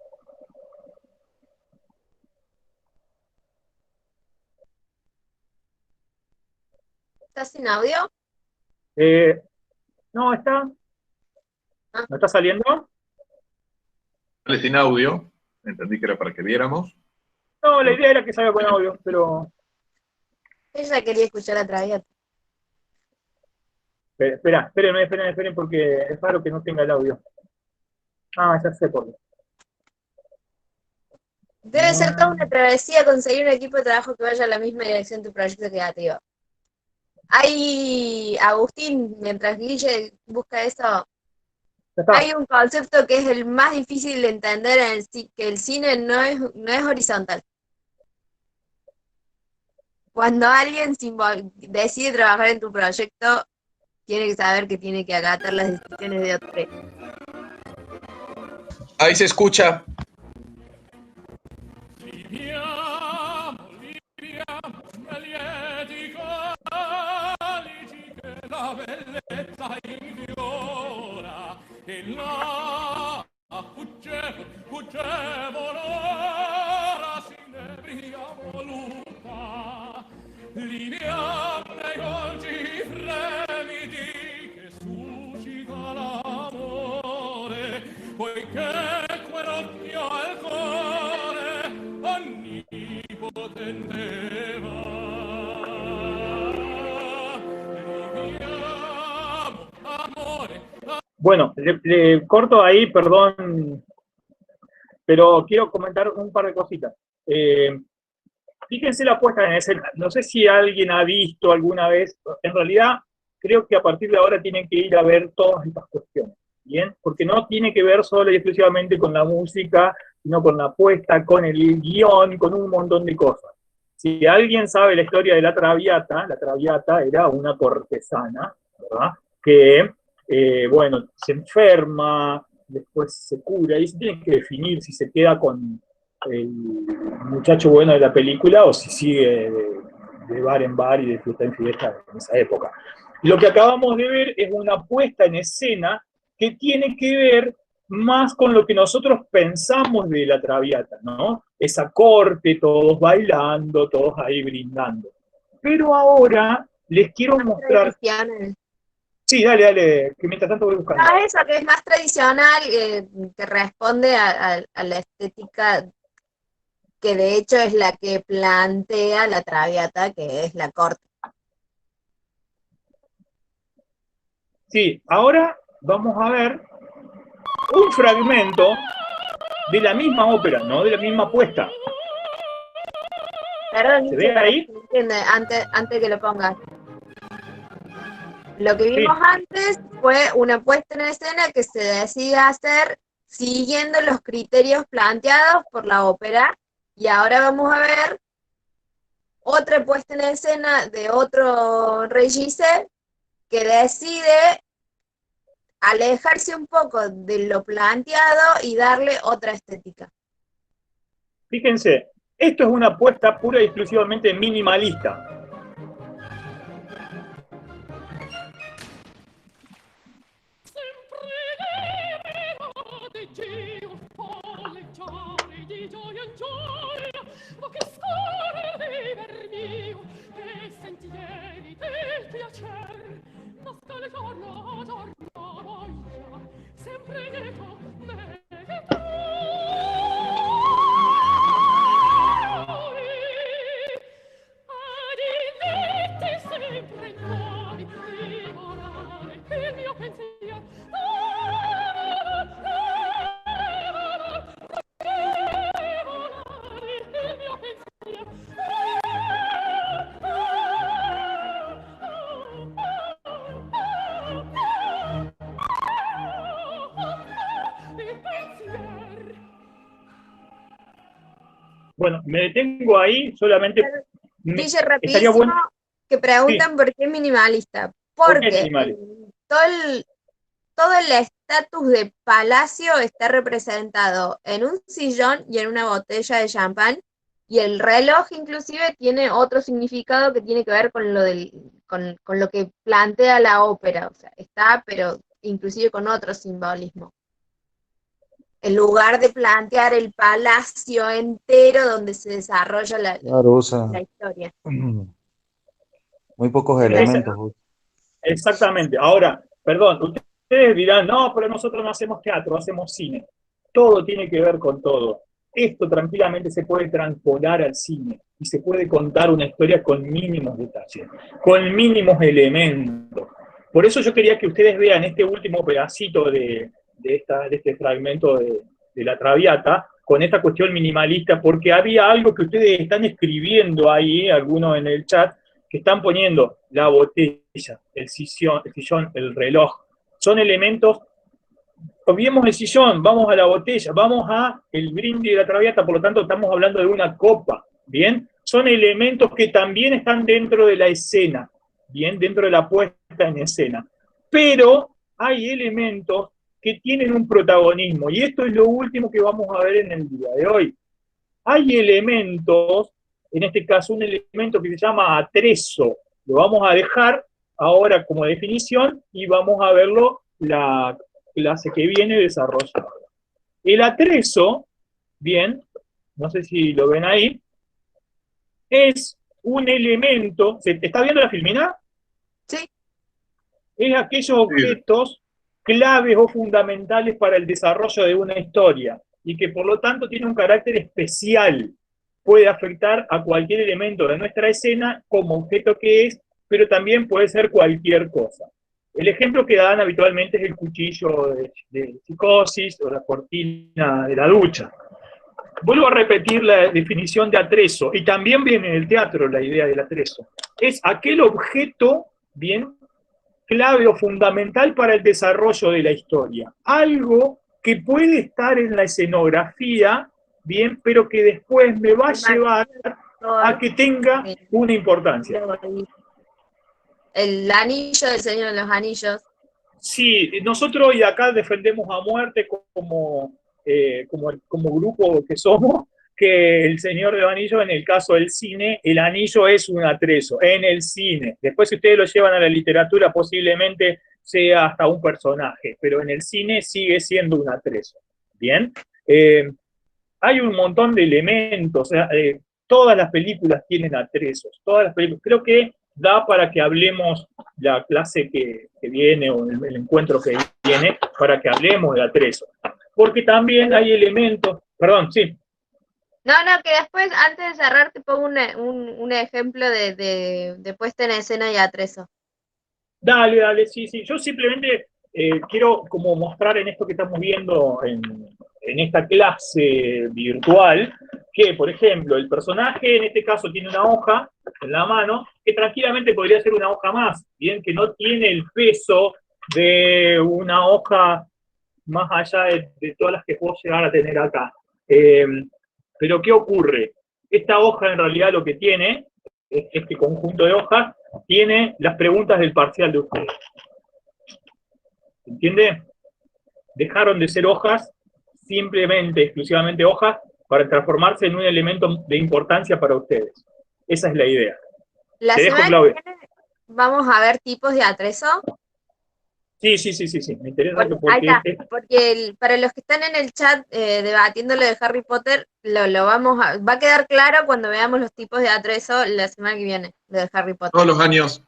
¿Estás sin audio? No, está. ¿No está saliendo? Sale sin audio. Entendí que era para que viéramos. No, la idea era que salga con audio, pero... Ella quería escuchar a Traviata. Esperen, porque es raro que no tenga el audio. Ah, ya sé por qué. Debe ser toda una travesía conseguir un equipo de trabajo que vaya a la misma dirección de tu proyecto creativo. Agustín, mientras Guille busca eso, hay un concepto que es el más difícil de entender, que el cine no es horizontal. Cuando alguien decide trabajar en tu proyecto, tiene que saber que tiene que acatar las decisiones de otro. Ahí se escucha. La bellezza infiora e la fuggevo l'ora s'inebria voluta lineare golgi fremiti che suscita l'amore poiché quell'occhio al cuore onnipotente va. Bueno, le corto ahí, perdón, pero quiero comentar un par de cositas. Fíjense la puesta en escena. No sé si alguien ha visto alguna vez, en realidad creo que a partir de ahora tienen que ir a ver todas estas cuestiones, ¿bien? Porque no tiene que ver solo y exclusivamente con la música, sino con la puesta, con el guión, con un montón de cosas. Si alguien sabe la historia de la Traviata era una cortesana, ¿verdad? Que... bueno, se enferma, después se cura, y se tiene que definir si se queda con el muchacho bueno de la película o si sigue de bar en bar y de fiesta en fiesta en esa época. Lo que acabamos de ver es una puesta en escena que tiene que ver más con lo que nosotros pensamos de la Traviata, ¿no? Esa corte, todos bailando, todos ahí brindando. Pero ahora les quiero mostrar... Sí, dale, que mientras tanto voy buscando. No, eso que es más tradicional, que responde a la estética que de hecho es la que plantea la Traviata, que es la corte. Sí, ahora vamos a ver un fragmento de la misma ópera, no de la misma puesta. Perdón, ¿Se ve ahí? Antes que lo pongas. Lo que vimos antes fue una puesta en escena que se decide hacer siguiendo los criterios planteados por la ópera. Y ahora vamos a ver otra puesta en escena de otro regisseur que decide alejarse un poco de lo planteado y darle otra estética. Fíjense, esto es una apuesta pura y exclusivamente minimalista. Bueno, me detengo ahí, solamente Guille, estaría rapidísimo, bueno. que preguntan por qué minimalista. Porque minimalista? todo el estatus de palacio está representado en un sillón y en una botella de champán, y el reloj inclusive tiene otro significado que tiene que ver con con lo que plantea la ópera, o sea, está, pero inclusive con otro simbolismo. En lugar de plantear el palacio entero donde se desarrolla la historia. Muy pocos elementos. Exactamente. Ahora, perdón, ustedes dirán, no, pero nosotros no hacemos teatro, hacemos cine. Todo tiene que ver con todo. Esto tranquilamente se puede transponer al cine y se puede contar una historia con mínimos detalles, con mínimos elementos. Por eso yo quería que ustedes vean este último pedacito de este fragmento de la Traviata, con esta cuestión minimalista, porque había algo que ustedes están escribiendo ahí, algunos en el chat, que están poniendo la botella, el sillón, el reloj. Son elementos, olvidemos el sillón, vamos a la botella, vamos a el brindis de la Traviata, por lo tanto estamos hablando de una copa, ¿bien? Son elementos que también están dentro de la escena, ¿bien? Dentro de la puesta en escena. Pero hay elementos que tienen un protagonismo, y esto es lo último que vamos a ver en el día de hoy. Hay elementos, en este caso un elemento que se llama atrezo, lo vamos a dejar ahora como definición y vamos a verlo la clase que viene desarrollado. El atrezo, bien, no sé si lo ven ahí, es un elemento, ¿se está viendo la filmina? Sí. Es aquellos objetos claves o fundamentales para el desarrollo de una historia, y que por lo tanto tiene un carácter especial, puede afectar a cualquier elemento de nuestra escena como objeto que es, pero también puede ser cualquier cosa. El ejemplo que dan habitualmente es el cuchillo de psicosis o la cortina de la ducha. Vuelvo a repetir la definición de atrezo, y también viene en el teatro la idea del atrezo. Es aquel objeto, bien, clave o fundamental para el desarrollo de la historia. Algo que puede estar en la escenografía, bien, pero que después me va a llevar a que tenga una importancia. El anillo del Señor de los Anillos. Sí, nosotros hoy acá defendemos a muerte como grupo que somos, que el Señor de los Anillos, en el caso del cine, el anillo es un atrezo, en el cine. Después, si ustedes lo llevan a la literatura, posiblemente sea hasta un personaje, pero en el cine sigue siendo un atrezo. ¿Bien? Hay un montón de elementos, todas las películas tienen atrezos, todas las películas. Creo que da para que hablemos la clase que viene, o el encuentro que viene, para que hablemos de atrezo. Porque también hay elementos, perdón, sí. No, que después, antes de cerrar, te pongo un ejemplo de puesta en escena y atrezo. Dale, sí. Yo simplemente quiero como mostrar en esto que estamos viendo en esta clase virtual, que, por ejemplo, el personaje en este caso tiene una hoja en la mano, que tranquilamente podría ser una hoja más, bien, que no tiene el peso de una hoja más allá de todas las que puedo llegar a tener acá. Pero ¿qué ocurre? Esta hoja en realidad lo que tiene, este conjunto de hojas, tiene las preguntas del parcial de ustedes. ¿Entiende? Dejaron de ser hojas, simplemente, exclusivamente hojas, para transformarse en un elemento de importancia para ustedes. Esa es la idea. La Te dejo, semana Claudia. que viene vamos a ver tipos de atrezo. Sí, me interesa Ahí está, porque porque para los que están en el chat debatiendo lo de Harry Potter, va a quedar claro cuando veamos los tipos de atrezo la semana que viene, lo de Harry Potter. Todos los años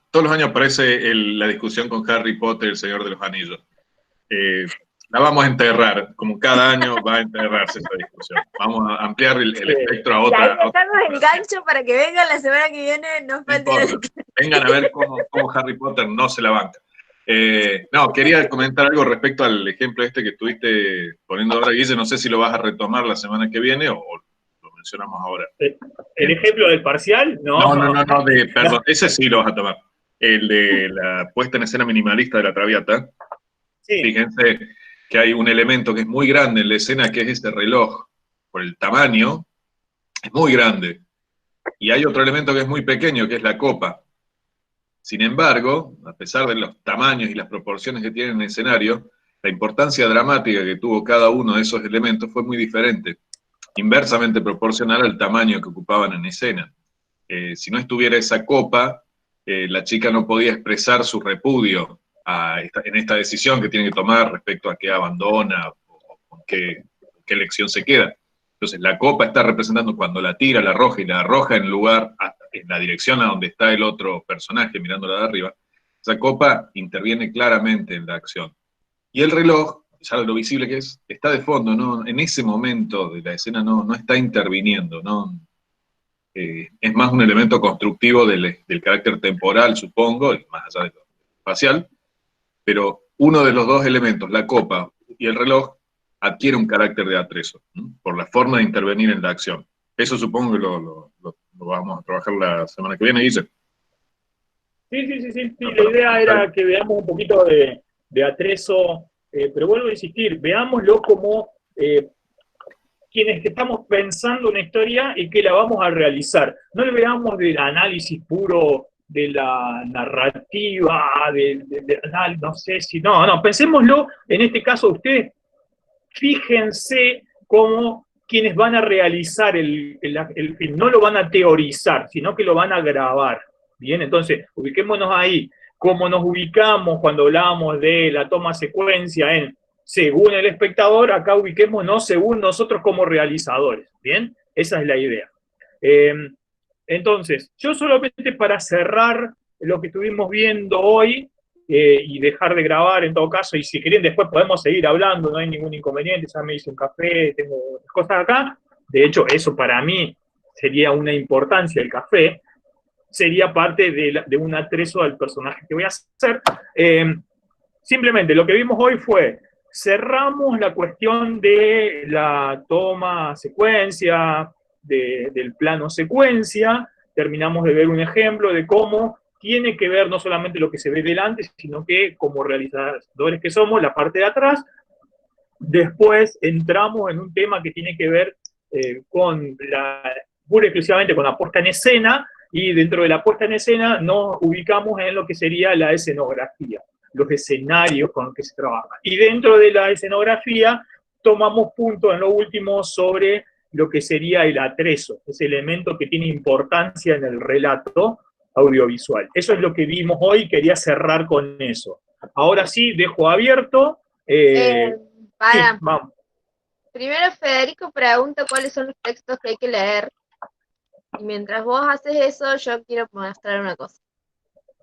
aparece la discusión con Harry Potter, el Señor de los Anillos. La vamos a enterrar, como cada año va a enterrarse esta discusión. Vamos a ampliar el espectro a Y otra. ahí dejamos el gancho para que vengan la semana que viene, no falte Vengan a ver cómo Harry Potter no se la banca. No, quería comentar algo respecto al ejemplo este que estuviste poniendo ahora, Guille. No sé si lo vas a retomar la semana que viene o lo mencionamos ahora. ¿El ejemplo del parcial? No, perdón, ese sí lo vas a tomar. El de la puesta en escena minimalista de la Traviata. Sí. Fíjense que hay un elemento que es muy grande en la escena, que es este reloj. Por el tamaño, es muy grande. Y hay otro elemento que es muy pequeño, que es la copa. Sin embargo, a pesar de los tamaños y las proporciones que tiene en el escenario, la importancia dramática que tuvo cada uno de esos elementos fue muy diferente, inversamente proporcional al tamaño que ocupaban en escena. Si no estuviera esa copa, la chica no podía expresar su repudio en esta decisión que tiene que tomar respecto a qué abandona o con qué elección se queda. Entonces la copa está representando cuando la tira, la arroja y la arroja en la dirección a donde está el otro personaje mirándola de arriba. Esa copa interviene claramente en la acción. Y el reloj, ya lo visible que es, está de fondo, ¿no? En ese momento de la escena no está interviniendo, ¿no? Es más un elemento constructivo del carácter temporal, supongo, y más allá de lo espacial, pero uno de los dos elementos, la copa y el reloj, adquiere un carácter de atrezo, ¿no? Por la forma de intervenir en la acción. Eso supongo que lo vamos a trabajar la semana que viene, Guille. Sí, la idea era que veamos un poquito de atrezo, pero vuelvo a insistir, veámoslo como quienes estamos pensando una historia y que la vamos a realizar. No lo veamos del análisis puro de la narrativa, no sé si... No, pensémoslo, en este caso ustedes, fíjense cómo quienes van a realizar el film, no lo van a teorizar, sino que lo van a grabar. Bien, entonces, ubiquémonos ahí. Como nos ubicamos cuando hablamos de la toma secuencia según el espectador, acá ubiquémonos según nosotros como realizadores. Bien, esa es la idea. Entonces, yo solamente para cerrar lo que estuvimos viendo hoy, y dejar de grabar en todo caso, y si quieren después podemos seguir hablando, no hay ningún inconveniente, ya me hice un café, tengo cosas acá, de hecho eso para mí sería una importancia, el café, sería parte de un atrezo al personaje que voy a hacer. Simplemente lo que vimos hoy fue, cerramos la cuestión de la toma secuencia, del plano secuencia, terminamos de ver un ejemplo de cómo tiene que ver no solamente lo que se ve delante, sino que como realizadores que somos, la parte de atrás. Después entramos en un tema que tiene que ver pura y exclusivamente con la puesta en escena, y dentro de la puesta en escena nos ubicamos en lo que sería la escenografía, los escenarios con los que se trabaja. Y dentro de la escenografía tomamos punto en lo último sobre lo que sería el atrezo, ese elemento que tiene importancia en el relato audiovisual. Eso es lo que vimos hoy, quería cerrar con eso. Ahora sí, dejo abierto. Sí, vamos. Primero Federico pregunta cuáles son los textos que hay que leer. Y mientras vos haces eso, yo quiero mostrar una cosa.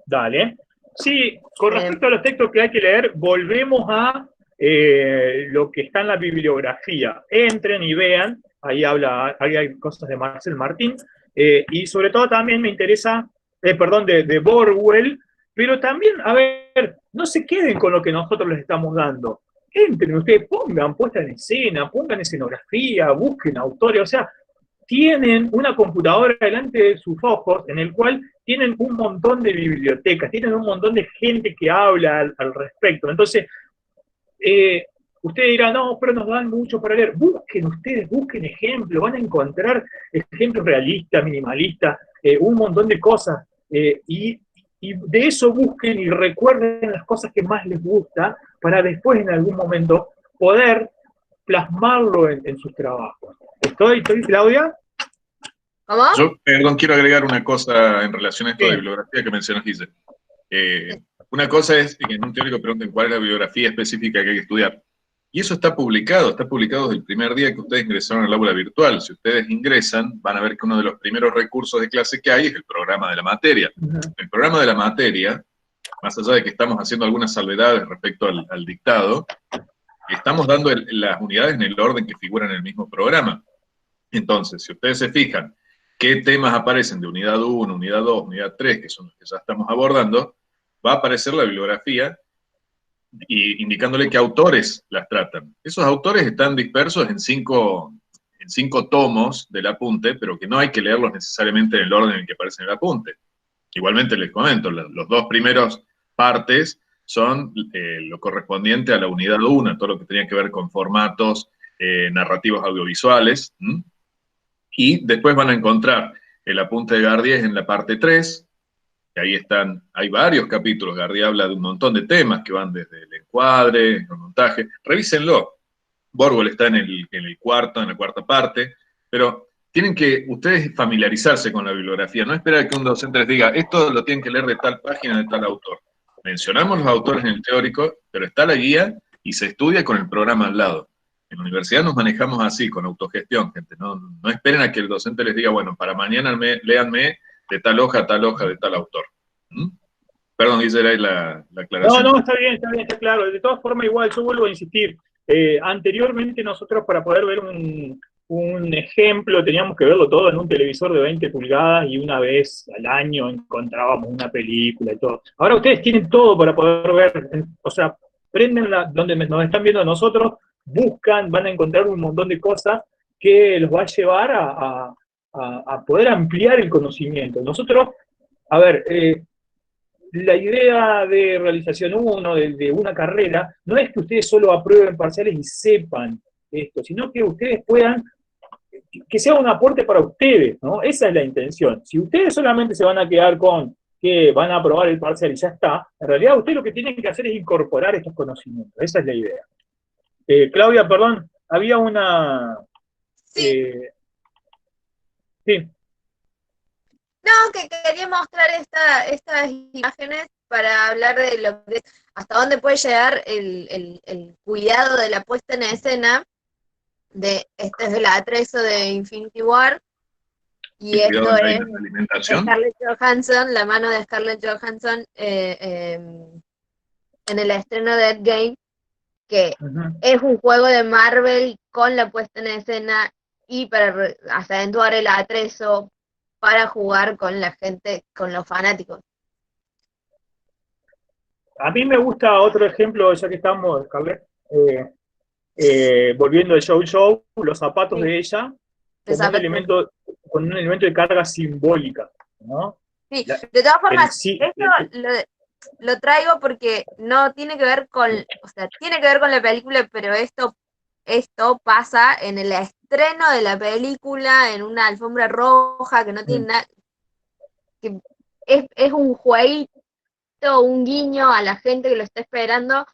Dale. Sí, con respecto a los textos que hay que leer, volvemos a lo que está en la bibliografía. Entren y vean, ahí hay cosas de Marcel Martín, y sobre todo también me interesa, de Borwell, pero también, a ver, no se queden con lo que nosotros les estamos dando. Entren ustedes, pongan puesta en escena, pongan escenografía, busquen autores, o sea, tienen una computadora delante de sus ojos en el cual tienen un montón de bibliotecas, tienen un montón de gente que habla al respecto. Entonces, Ustedes dirán, no, pero nos dan mucho para leer. Busquen ejemplos, van a encontrar ejemplos realistas, minimalistas, un montón de cosas. Y de eso busquen y recuerden las cosas que más les gusta para después en algún momento poder plasmarlo en sus trabajos. ¿Estoy, Claudia? ¿Cómo? Yo, perdón, quiero agregar una cosa en relación a esto Sí. de bibliografía que mencionó Gise. Una cosa es que en un teórico pregunten cuál es la bibliografía específica que hay que estudiar. Y eso está publicado desde el primer día que ustedes ingresaron al aula virtual. Si ustedes ingresan, van a ver que uno de los primeros recursos de clase que hay es el programa de la materia. El programa de la materia, más allá de que estamos haciendo algunas salvedades respecto al dictado, estamos dando las unidades en el orden que figuran en el mismo programa. Entonces, si ustedes se fijan qué temas aparecen de unidad 1, unidad 2, unidad 3, que son los que ya estamos abordando, va a aparecer la bibliografía y indicándole qué autores las tratan. Esos autores están dispersos en cinco tomos del apunte, pero que no hay que leerlos necesariamente en el orden en el que aparece en el apunte. Igualmente les comento, los dos primeros partes son lo correspondiente a la unidad 1, todo lo que tenía que ver con formatos narrativos audiovisuales, y después van a encontrar el apunte de Gardies en la parte 3, que ahí hay varios capítulos. Gardies habla de un montón de temas que van desde el encuadre, el montaje. Revísenlo. Borwell está en la cuarta parte, pero tienen que ustedes familiarizarse con la bibliografía, no esperar que un docente les diga, esto lo tienen que leer de tal página, de tal autor. Mencionamos los autores en el teórico, pero está la guía y se estudia con el programa al lado. En la universidad nos manejamos así, con autogestión, gente. No esperen a que el docente les diga, bueno, para mañana léanme de tal hoja, de tal autor. Perdón, Guillermo, ahí la aclaración. No, está bien, está claro. De todas formas, igual, yo vuelvo a insistir. Anteriormente nosotros para poder ver un ejemplo teníamos que verlo todo en un televisor de 20 pulgadas y una vez al año encontrábamos una película y todo. Ahora ustedes tienen todo para poder ver, o sea, prenden donde nos están viendo a nosotros, buscan, van a encontrar un montón de cosas que los va a llevar a poder ampliar el conocimiento. Nosotros, a ver, la idea de realización 1, de una carrera, no es que ustedes solo aprueben parciales y sepan esto, sino que ustedes puedan, que sea un aporte para ustedes, ¿no? Esa es la intención. Si ustedes solamente se van a quedar con que van a aprobar el parcial y ya está, en realidad ustedes lo que tienen que hacer es incorporar estos conocimientos. Esa es la idea. Claudia, perdón, había una... Sí. Sí. No, que quería mostrar estas imágenes para hablar de lo que hasta dónde puede llegar el cuidado de la puesta en escena de este es el atrezo de Infinity War y esto es Scarlett Johansson, la mano de Scarlett Johansson en el estreno de Endgame, que es un juego de Marvel con la puesta en escena y para acentuar el atrezo para jugar con la gente, con los fanáticos. A mí me gusta otro ejemplo, ya que estamos, Scarlett, volviendo de Show, los zapatos de ella, con un elemento de carga simbólica, ¿no? Sí, de todas formas, esto lo traigo porque no tiene que ver con, o sea, tiene que ver con la película, pero esto pasa en el estreno de la película, en una alfombra roja, que no tiene nada, que es un jueguito, un guiño a la gente que lo está esperando,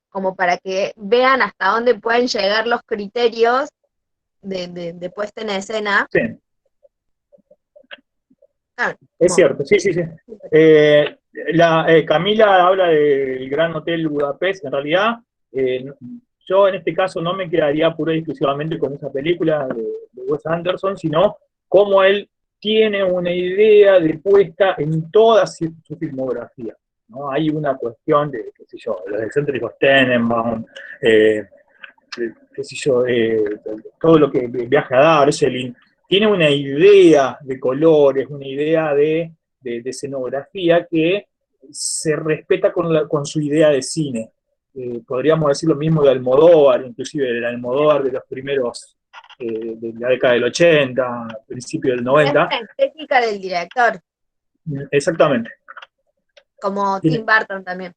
como para que vean hasta dónde pueden llegar los criterios de puesta en escena. Sí. Es cierto, sí. Camila habla del Gran Hotel Budapest. En realidad, yo en este caso no me quedaría pura y exclusivamente con esa película de Wes Anderson, sino cómo él tiene una idea de puesta en toda su filmografía, ¿no? Hay una cuestión de, qué sé yo, los excéntricos Tenenbaum, todo lo que Viaje a Darjeeling, tiene una idea de colores, una idea de escenografía que se respeta con su idea de cine. Podríamos decir lo mismo de Almodóvar, inclusive del Almodóvar de los primeros, de la década del 80, principio del 90. Es la estética del director. Exactamente. Como Tim Burton también.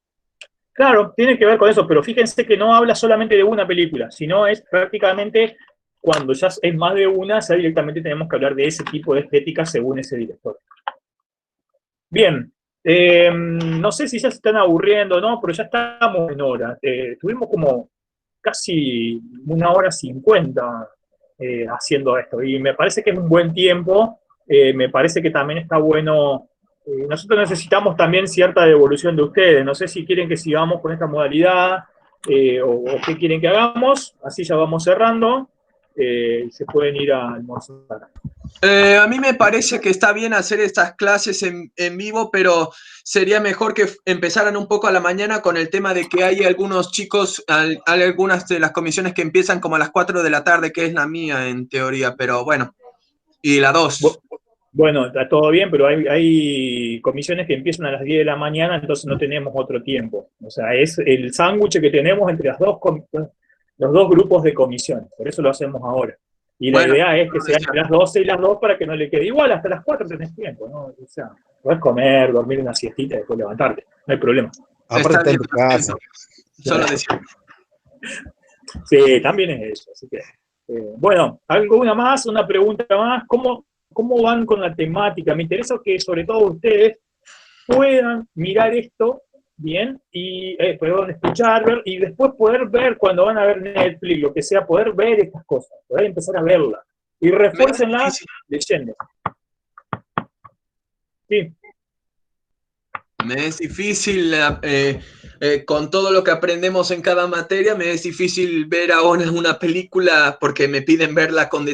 Claro, tiene que ver con eso, pero fíjense que no habla solamente de una película, sino es prácticamente cuando ya es más de una, ya directamente tenemos que hablar de ese tipo de estética según ese director. Bien, no sé si ya se están aburriendo o no, pero ya estamos en hora. Tuvimos como casi 1 hora 50 haciendo esto, y me parece que es un buen tiempo, me parece que también está bueno. Nosotros necesitamos también cierta devolución de ustedes. No sé si quieren que sigamos con esta modalidad o qué quieren que hagamos. Así ya vamos cerrando. Se pueden ir a almorzar. A mí me parece que está bien hacer estas clases en vivo, pero sería mejor que empezaran un poco a la mañana con el tema de que hay algunos chicos, hay algunas de las comisiones que empiezan como a las 4 de la tarde, que es la mía en teoría, pero bueno, y la 2. Bueno, está todo bien, pero hay comisiones que empiezan a las 10 de la mañana, entonces no tenemos otro tiempo. O sea, es el sándwich que tenemos entre los dos grupos de comisiones, por eso lo hacemos ahora. Y la idea es que sean las 12 y las 2 para que no le quede igual, hasta las 4 tenés tiempo, ¿no? O sea, podés comer, dormir una siestita y después levantarte, no hay problema. Aparte está en tu casa. Solo decir. Sí, también es eso. Así que, bueno, ¿alguna más? ¿Una pregunta más? ¿Cómo van con la temática? Me interesa que sobre todo ustedes puedan mirar esto bien y escuchar, ver, y después poder ver cuando van a ver Netflix, lo que sea, poder ver estas cosas, poder empezar a verlas y refuércenlas leyendo. Sí. Me es difícil, con todo lo que aprendemos en cada materia, me es difícil ver ahora una película porque me piden verla con